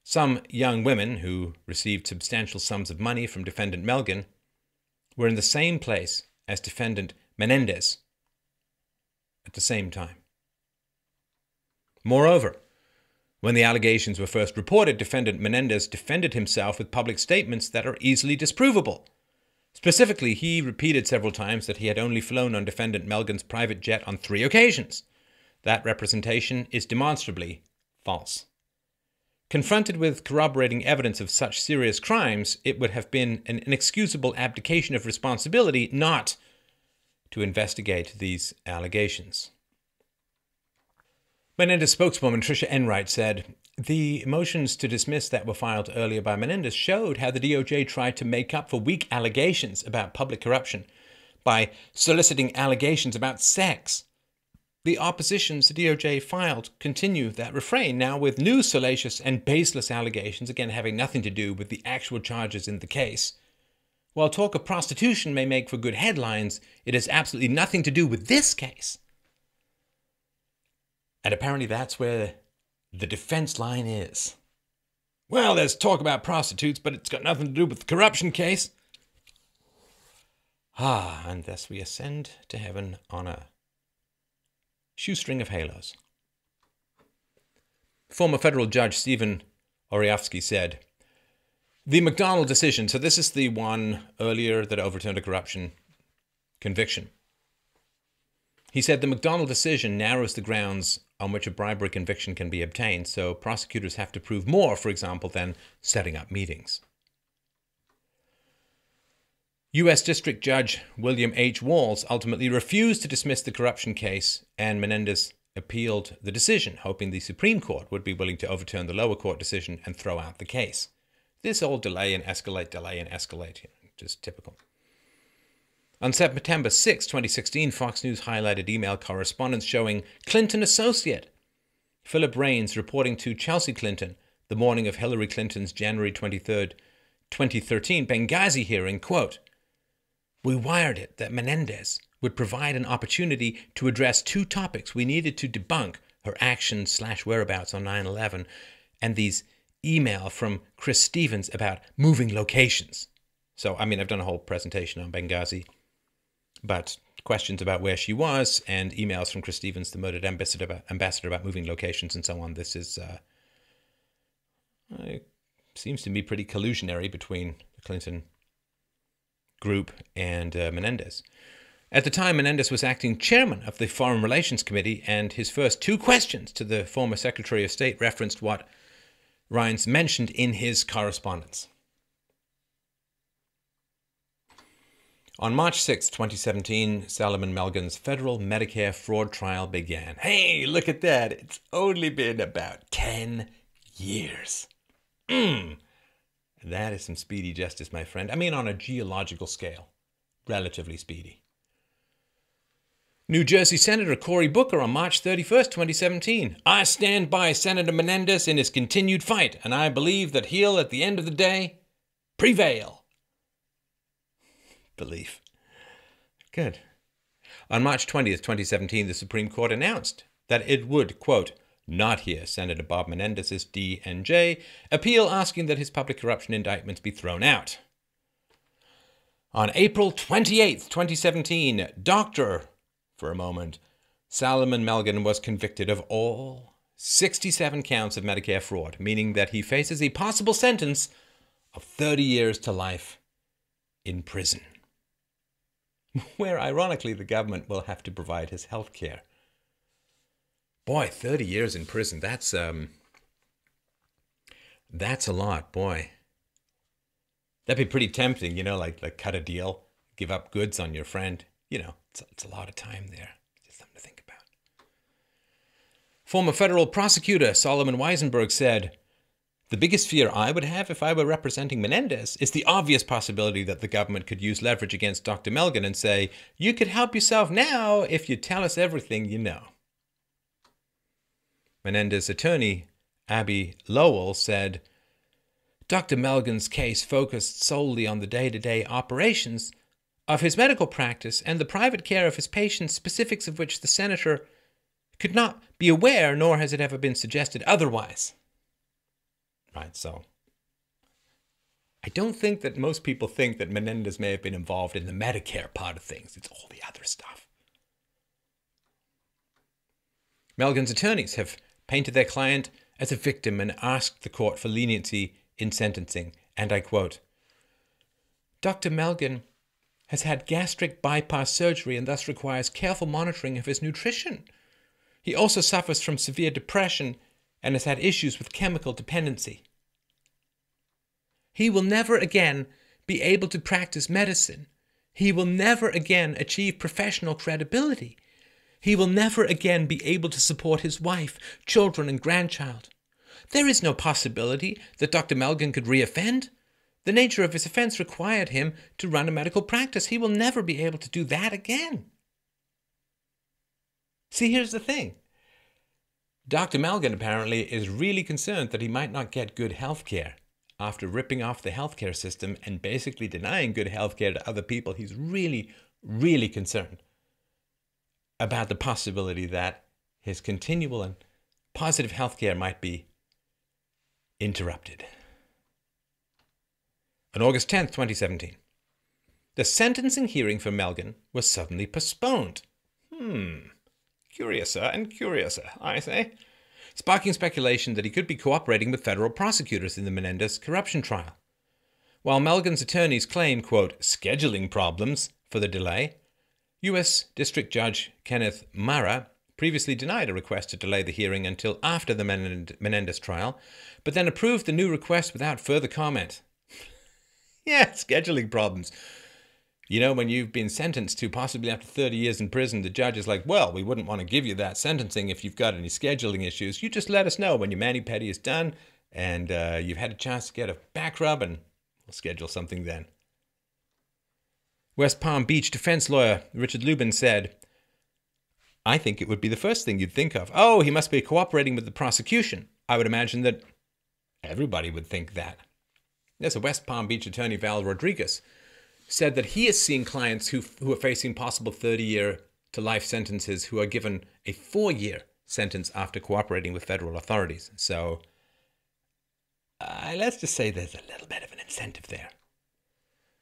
Some young women who received substantial sums of money from defendant Melgen were in the same place as defendant Menendez at the same time. Moreover, when the allegations were first reported, defendant Menendez defended himself with public statements that are easily disprovable. Specifically, he repeated several times that he had only flown on defendant Melgen's private jet on 3 occasions. That representation is demonstrably false. Confronted with corroborating evidence of such serious crimes, it would have been an inexcusable abdication of responsibility not to investigate these allegations. Menendez spokeswoman Tricia Enright said, "The motions to dismiss that were filed earlier by Menendez showed how the DOJ tried to make up for weak allegations about public corruption by soliciting allegations about sex. The oppositions the DOJ filed continue that refrain, now with new salacious and baseless allegations, again having nothing to do with the actual charges in the case. While talk of prostitution may make for good headlines, it has absolutely nothing to do with this case." And apparently that's where the defense line is. Well, there's talk about prostitutes, but it's got nothing to do with the corruption case. And thus we ascend to heaven on a shoestring of halos. Former federal judge Stephen Oriofsky said, "The McDonald decision," so this is the one earlier that overturned a corruption conviction. He said the McDonald decision narrows the grounds on which a bribery conviction can be obtained, so prosecutors have to prove more, for example, than setting up meetings. U.S. District Judge William H. Walls ultimately refused to dismiss the corruption case, and Menendez appealed the decision, hoping the Supreme Court would be willing to overturn the lower court decision and throw out the case. This all delay and escalate, just typical. On September 6, 2016, Fox News highlighted email correspondence showing Clinton associate Philip Raines reporting to Chelsea Clinton the morning of Hillary Clinton's January 23, 2013 Benghazi hearing, quote, "We wired it that Menendez would provide an opportunity to address 2 topics we needed to debunk: her actions/whereabouts on 9/11 and these email from Chris Stevens about moving locations." So, I've done a whole presentation on Benghazi, but questions about where she was and emails from Chris Stevens, the murdered ambassador about moving locations and so on. This is, seems to be pretty collusionary between the Clinton group and Menendez. At the time, Menendez was acting chairman of the Foreign Relations Committee, and his first 2 questions to the former Secretary of State referenced what Raines mentioned in his correspondence. On March 6, 2017, Salomon Melgen's federal Medicare fraud trial began. Hey, look at that. It's only been about 10 years. That is some speedy justice, my friend. On a geological scale, relatively speedy. New Jersey Senator Cory Booker on March 31st, 2017. "I stand by Senator Menendez in his continued fight, and I believe that he'll, at the end of the day, prevail." Belief. Good. On March 20th, 2017, the Supreme Court announced that it would, quote, "not hear Senator Bob Menendez's D&J appeal asking that his public corruption indictments be thrown out." On April 28th, 2017, for a moment, Salomon Melgen was convicted of all 67 counts of Medicare fraud, meaning that he faces a possible sentence of 30 years to life in prison, where, ironically, the government will have to provide his health care. Boy, 30 years in prison, that's a lot, boy. That'd be pretty tempting, like cut a deal, give up goods on your friend. It's a lot of time there. Just something to think about. Former federal prosecutor Solomon Weisenberg said, "The biggest fear I would have if I were representing Menendez is the obvious possibility that the government could use leverage against Dr. Melgen and say, 'You could help yourself now if you tell us everything you know.'" Menendez's attorney, Abby Lowell, said, "Dr. Melgen's case focused solely on the day-to-day operations of his medical practice and the private care of his patients, specifics of which the senator could not be aware, nor has it ever been suggested otherwise. Right, so I don't think that most people think that Menendez may have been involved in the Medicare part of things. It's all the other stuff. Melgen's attorneys have painted their client as a victim and asked the court for leniency in sentencing. And I quote, "Dr. Melgen has had gastric bypass surgery and thus requires careful monitoring of his nutrition. He also suffers from severe depression and has had issues with chemical dependency. He will never again be able to practice medicine. He will never again achieve professional credibility. He will never again be able to support his wife, children, and grandchild. There is no possibility that Dr. Melgen could reoffend. The nature of his offense required him to run a medical practice. He will never be able to do that again." See, here's the thing. Dr. Melgen apparently is really concerned that he might not get good health care. After ripping off the healthcare system and basically denying good healthcare to other people, he's really, really concerned about the possibility that his continual and positive healthcare might be interrupted. On August 10th, 2017, the sentencing hearing for Melgen was suddenly postponed. Curiouser and curiouser, I say, sparking speculation that he could be cooperating with federal prosecutors in the Menendez corruption trial. While Melgen's attorneys claim, quote, scheduling problems for the delay, U.S. District Judge Kenneth Mara previously denied a request to delay the hearing until after the Menendez trial, but then approved the new request without further comment. Yeah, scheduling problems. You know, when you've been sentenced to possibly after 30 years in prison, the judge is like, well, we wouldn't want to give you that sentencing if you've got any scheduling issues. You just let us know when your mani-pedi is done and you've had a chance to get a back rub, and we'll schedule something then. West Palm Beach defense lawyer Richard Lubin said, "I think it would be the first thing you'd think of. Oh, he must be cooperating with the prosecution. I would imagine that everybody would think that." There's a West Palm Beach attorney, Val Rodriguez, said that he has seen clients who are facing possible 30-year to life sentences who are given a 4-year sentence after cooperating with federal authorities. So let's just say there's a little bit of an incentive there.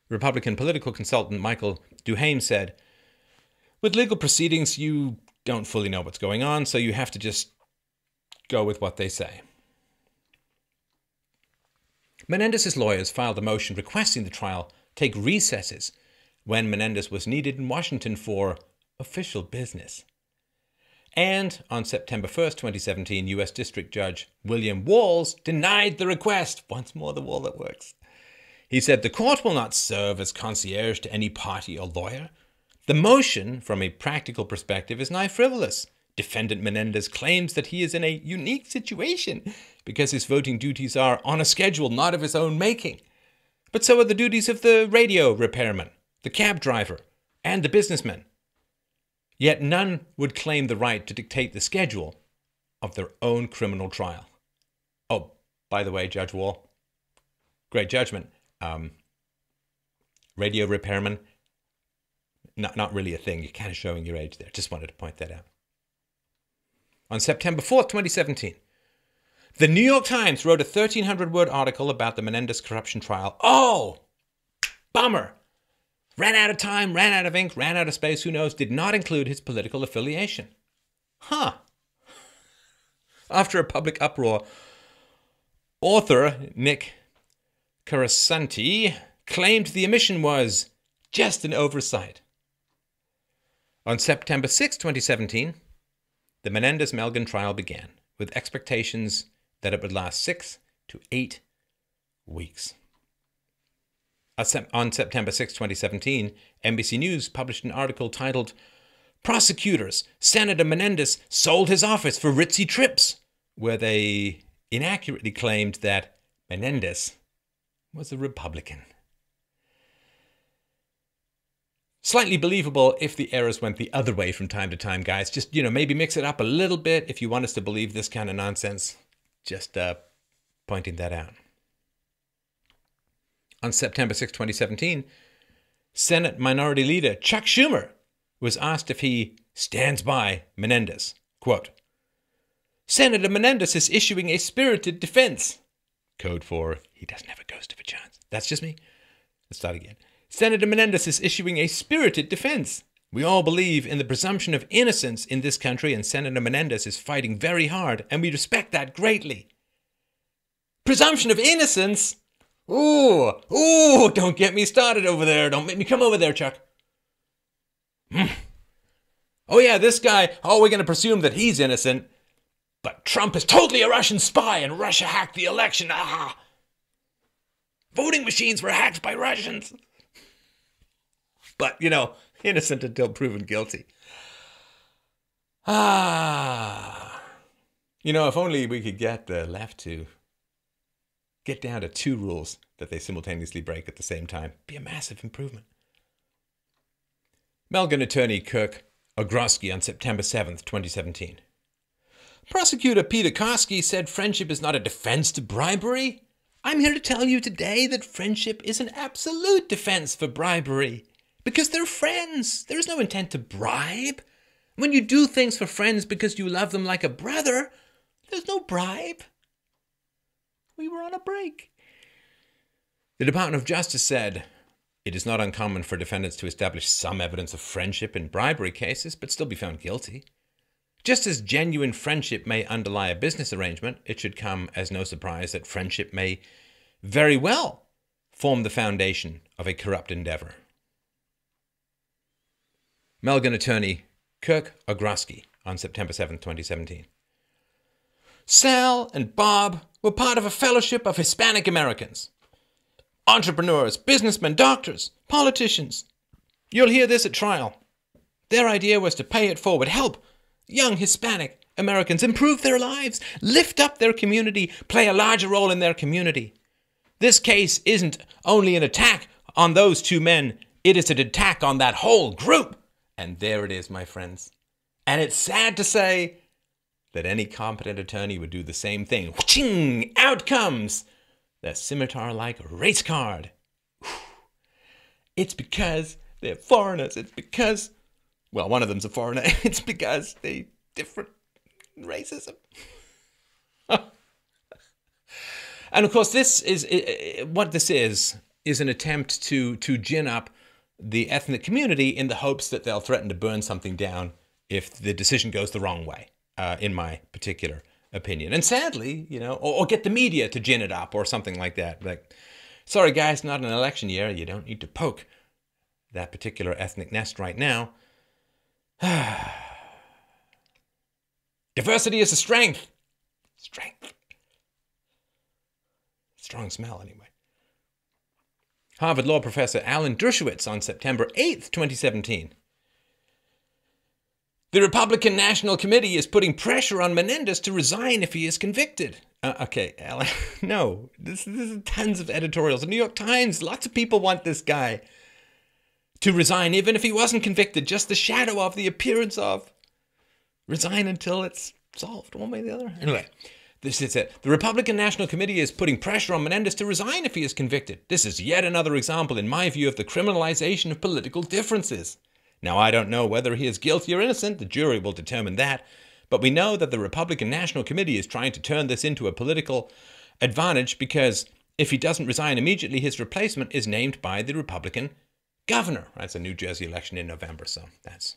Republican political consultant Michael Duhame said, "With legal proceedings, you don't fully know what's going on, so you have to just go with what they say." Menendez's lawyers filed a motion requesting the trial take recesses when Menendez was needed in Washington for official business. And on September 1st, 2017, U.S. District Judge William Walls denied the request. Once more, the wall that works. He said, "The court will not serve as concierge to any party or lawyer. The motion, from a practical perspective, is nigh frivolous. Defendant Menendez claims that he is in a unique situation because his voting duties are on a schedule not of his own making. But so are the duties of the radio repairman, the cab driver, and the businessman. Yet none would claim the right to dictate the schedule of their own criminal trial." Oh, by the way, Judge Wall, great judgment. Radio repairman, not really a thing. You're kind of showing your age there. Just wanted to point that out. On September 4th, 2017, the New York Times wrote a 1,300-word article about the Menendez corruption trial. Oh, bummer. Ran out of time, ran out of ink, ran out of space, who knows, did not include his political affiliation. After a public uproar, author Nick Carasanti claimed the omission was just an oversight. On September 6, 2017, the Menendez-Melgen trial began, with expectations that it would last 6 to 8 weeks. On September 6, 2017, NBC News published an article titled, "Prosecutors, Senator Menendez sold his office for ritzy trips," where they inaccurately claimed that Menendez was a Republican. Slightly believable if the errors went the other way from time to time, guys. Just, maybe mix it up a little bit if you want us to believe this kind of nonsense. Just pointing that out. On September 6, 2017, Senate Minority Leader Chuck Schumer was asked if he stands by Menendez Quote, Senator Menendez is issuing a spirited defense. Code for, he doesn't have a ghost of a chance. That's just me. Let's start again. Senator Menendez is issuing a spirited defense. We all believe in the presumption of innocence in this country, and Senator Menendez is fighting very hard, and we respect that greatly. Presumption of innocence? Ooh, don't get me started over there. Don't make me come over there, Chuck. Oh yeah, this guy, we're going to presume that he's innocent. But Trump is totally a Russian spy and Russia hacked the election. Ah! Voting machines were hacked by Russians. But, innocent until proven guilty. If only we could get the left to get down to 2 rules that they simultaneously break at the same time. Be a massive improvement. Melgen attorney Kirk Ogroski on September 7th, 2017. Prosecutor Peter Koski said friendship is not a defense to bribery. I'm here to tell you today that friendship is an absolute defense for bribery. Because they're friends. There is no intent to bribe. When you do things for friends because you love them like a brother, there's no bribe. We were on a break. The Department of Justice said, it is not uncommon for defendants to establish some evidence of friendship in bribery cases, but still be found guilty. Just as genuine friendship may underlie a business arrangement, it should come as no surprise that friendship may very well form the foundation of a corrupt endeavor. Melgen attorney Kirk Ogroski on September 7, 2017. Sal and Bob were part of a fellowship of Hispanic Americans. Entrepreneurs, businessmen, doctors, politicians. You'll hear this at trial. Their idea was to pay it forward, help young Hispanic Americans improve their lives, lift up their community, play a larger role in their community. This case isn't only an attack on those 2 men, it is an attack on that whole group. And there it is, my friends. And it's sad to say that any competent attorney would do the same thing. Ching! Out comes the scimitar-like race card. It's because they're foreigners. It's because, well, one of them's a foreigner. It's because they different racism. And of course, this is what this is an attempt to gin up the ethnic community in the hopes that they'll threaten to burn something down if the decision goes the wrong way, in my particular opinion. And sadly, or get the media to gin it up or something like that. Like, sorry guys, not an election year. You don't need to poke that particular ethnic nest right now. Diversity is a strength. Strength. Strong smell, anyway. Harvard law professor Alan Dershowitz on September 8th, 2017. The Republican National Committee is putting pressure on Menendez to resign if he is convicted. Okay, Alan, no. This is tons of editorials. The New York Times, lots of people want this guy to resign, even if he wasn't convicted. Just the shadow of, the appearance of. Resign until it's solved, one way or the other. Anyway, this is it. The Republican National Committee is putting pressure on Menendez to resign if he is convicted. This is yet another example, in my view, of the criminalization of political differences. Now, I don't know whether he is guilty or innocent. The jury will determine that. But we know that the Republican National Committee is trying to turn this into a political advantage because if he doesn't resign immediately, his replacement is named by the Republican governor. That's a New Jersey election in November, so that's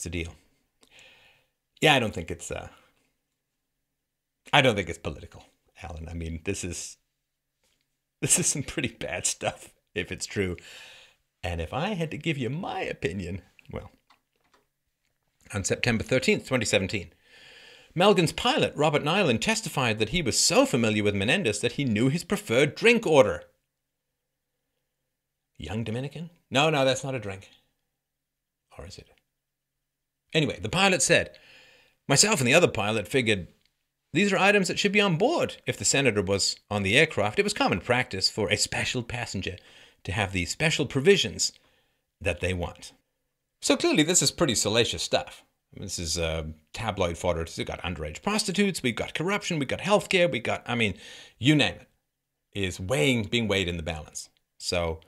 the deal. Yeah, I don't think it's political, Alan. I mean, this is some pretty bad stuff if it's true. And if I had to give you my opinion, well, on September 13th, 2017, Melgen's pilot, Robert Nyland, testified that he was so familiar with Menendez that he knew his preferred drink order. Young Dominican? No, that's not a drink. Or is it? Anyway, the pilot said, myself and the other pilot figured these are items that should be on board. If the senator was on the aircraft, it was common practice for a special passenger to have the special provisions that they want. So clearly this is pretty salacious stuff. This is tabloid fodder. We've got underage prostitutes, we've got corruption, we've got healthcare, we've got, you name it, is being weighed in the balance. So,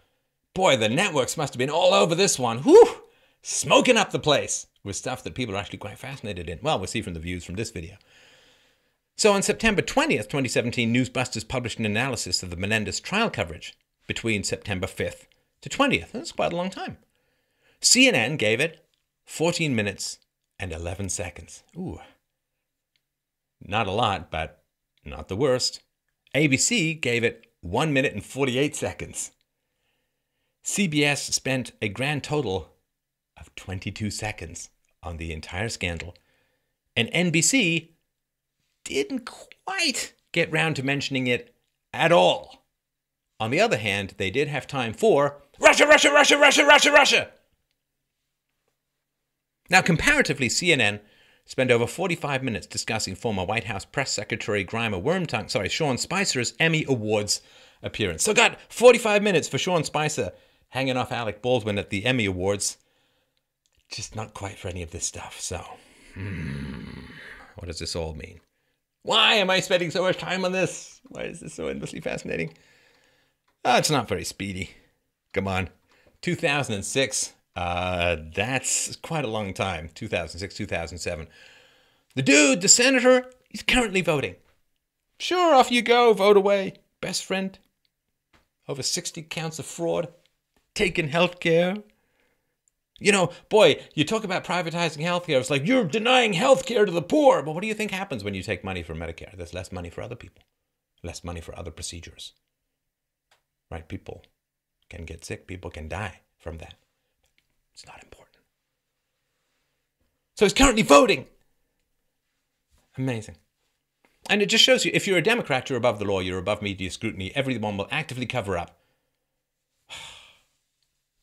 boy, the networks must have been all over this one. Whew! Smoking up the place. with stuff that people are actually quite fascinated in. Well, we'll see from the views from this video. So on September 20th, 2017, Newsbusters published an analysis of the Menendez trial coverage between September 5th to 20th. That's quite a long time. CNN gave it 14 minutes and 11 seconds. Ooh. Not a lot, but not the worst. ABC gave it 1 minute and 48 seconds. CBS spent a grand total of 22 seconds on the entire scandal. And NBC didn't quite get round to mentioning it at all. On the other hand, they did have time for Russia, Russia, Russia, Russia, Russia, Russia. Now, comparatively, CNN spent over 45 minutes discussing former White House Press Secretary Sean Spicer's Emmy Awards appearance. So got 45 minutes for Sean Spicer hanging off Alec Baldwin at the Emmy Awards. Just not quite for any of this stuff. So, what does this all mean? Why am I spending so much time on this? Why is this so endlessly fascinating? It's not very speedy. Come on. 2006. That's quite a long time. 2006, 2007. The dude, the senator, he's currently voting. Sure, off you go. Vote away. Best friend. Over 60 counts of fraud. Taking health care. You know, boy, you talk about privatizing healthcare. It's like you're denying healthcare to the poor. But what do you think happens when you take money from Medicare? There's less money for other people, less money for other procedures. Right? People can get sick. People can die from that. It's not important. So he's currently voting. Amazing. And it just shows you, if you're a Democrat, you're above the law, you're above media scrutiny. Everyone will actively cover up.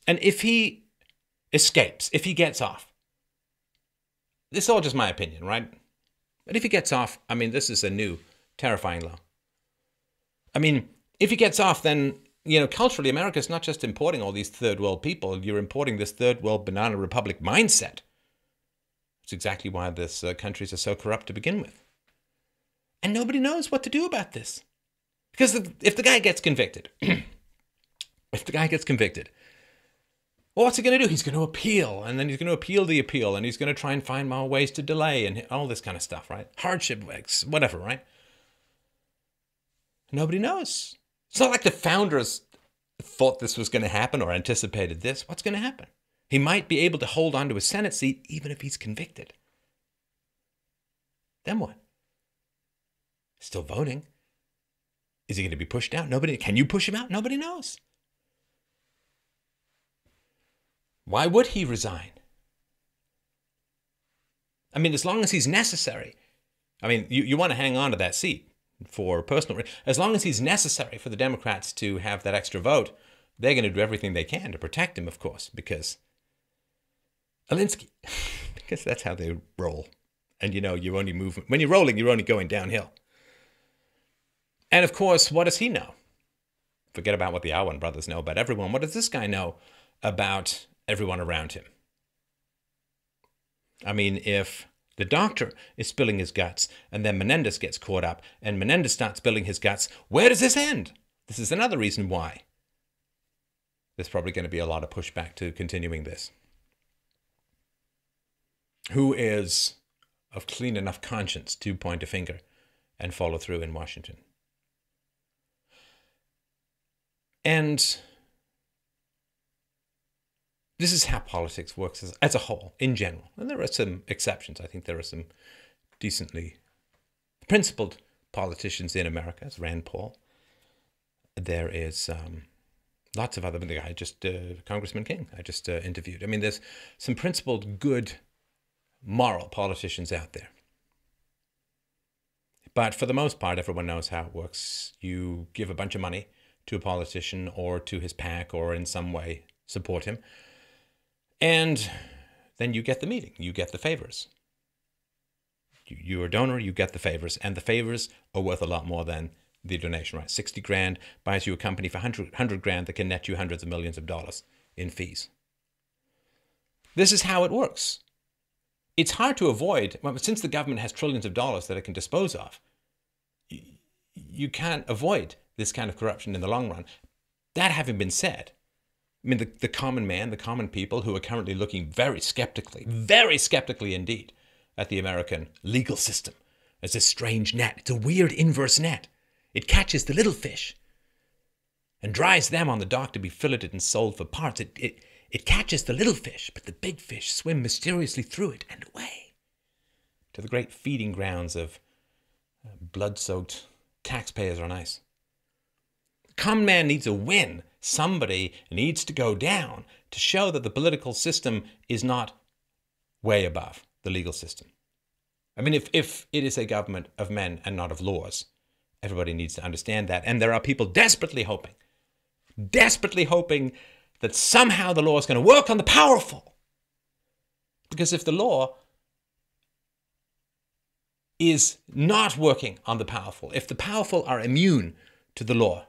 And if he escapes, if he gets off, this is all just my opinion, right? But if he gets off, I mean, this is a new terrifying law. I mean, if he gets off, then, you know, culturally, America's not just importing all these third world people. You're importing this third world banana republic mindset. It's exactly why this countries are so corrupt to begin with. And nobody knows what to do about this. Because if the guy gets convicted, well, what's he going to do? He's going to appeal, and then he's going to appeal the appeal, and he's going to try and find more ways to delay and all this kind of stuff, right? Hardship, whatever, right? Nobody knows. It's not like the founders thought this was going to happen or anticipated this. What's going to happen? He might be able to hold on to his Senate seat even if he's convicted. Then what? Still voting. Is he going to be pushed out? Nobody. Can you push him out? Nobody knows. Why would he resign? I mean, as long as he's necessary. I mean, you want to hang on to that seat for personal reasons. As long as he's necessary for the Democrats to have that extra vote, they're going to do everything they can to protect him, of course, because Alinsky, because that's how they roll. And you know, you only move, when you're rolling, you're only going downhill. And of course, what does he know? Forget about what the Alwyn brothers know about everyone. What does this guy know about everyone around him? I mean, if the doctor is spilling his guts and then Menendez gets caught up and Menendez starts spilling his guts, where does this end? This is another reason why there's probably going to be a lot of pushback to continuing this. Who is of clean enough conscience to point a finger and follow through in Washington? And this is how politics works as a whole, in general. And there are some exceptions. I think there are some decently principled politicians in America, as Rand Paul. There is lots of other, Congressman King, I just interviewed. I mean, there's some principled, good, moral politicians out there. But for the most part, everyone knows how it works. You give a bunch of money to a politician or to his PAC or in some way support him. And then you get the meeting, you get the favors. You're a donor, you get the favors, and the favors are worth a lot more than the donation, right? 60 grand buys you a company for 100 grand that can net you hundreds of millions of dollars in fees. This is how it works. It's hard to avoid, since the government has trillions of dollars that it can dispose of, you can't avoid this kind of corruption in the long run. That having been said, I mean, the common man, the common people who are currently looking very skeptically indeed, at the American legal system as a strange net. It's a weird inverse net. It catches the little fish and drives them on the dock to be filleted and sold for parts. It catches the little fish, but the big fish swim mysteriously through it and away to the great feeding grounds of blood-soaked taxpayers on ice. Common man needs a win. Somebody needs to go down to show that the political system is not way above the legal system. I mean, if it is a government of men and not of laws, everybody needs to understand that. And there are people desperately hoping that somehow the law is going to work on the powerful. Because if the law is not working on the powerful, if the powerful are immune to the law,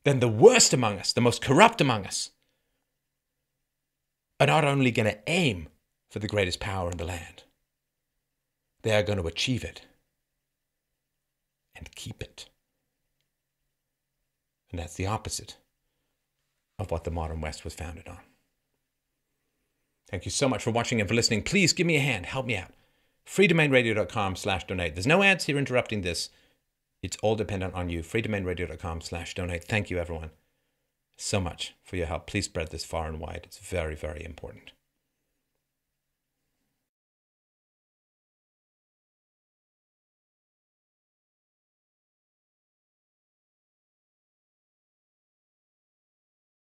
then the worst among us, the most corrupt among us, are not only going to aim for the greatest power in the land, they are going to achieve it and keep it. And that's the opposite of what the modern West was founded on. Thank you so much for watching and for listening. Please give me a hand. Help me out. freedomainradio.com/donate. There's no ads here interrupting this. It's all dependent on you. freedomainradio.com/donate. Thank you, everyone, so much for your help. Please spread this far and wide. It's very, very important.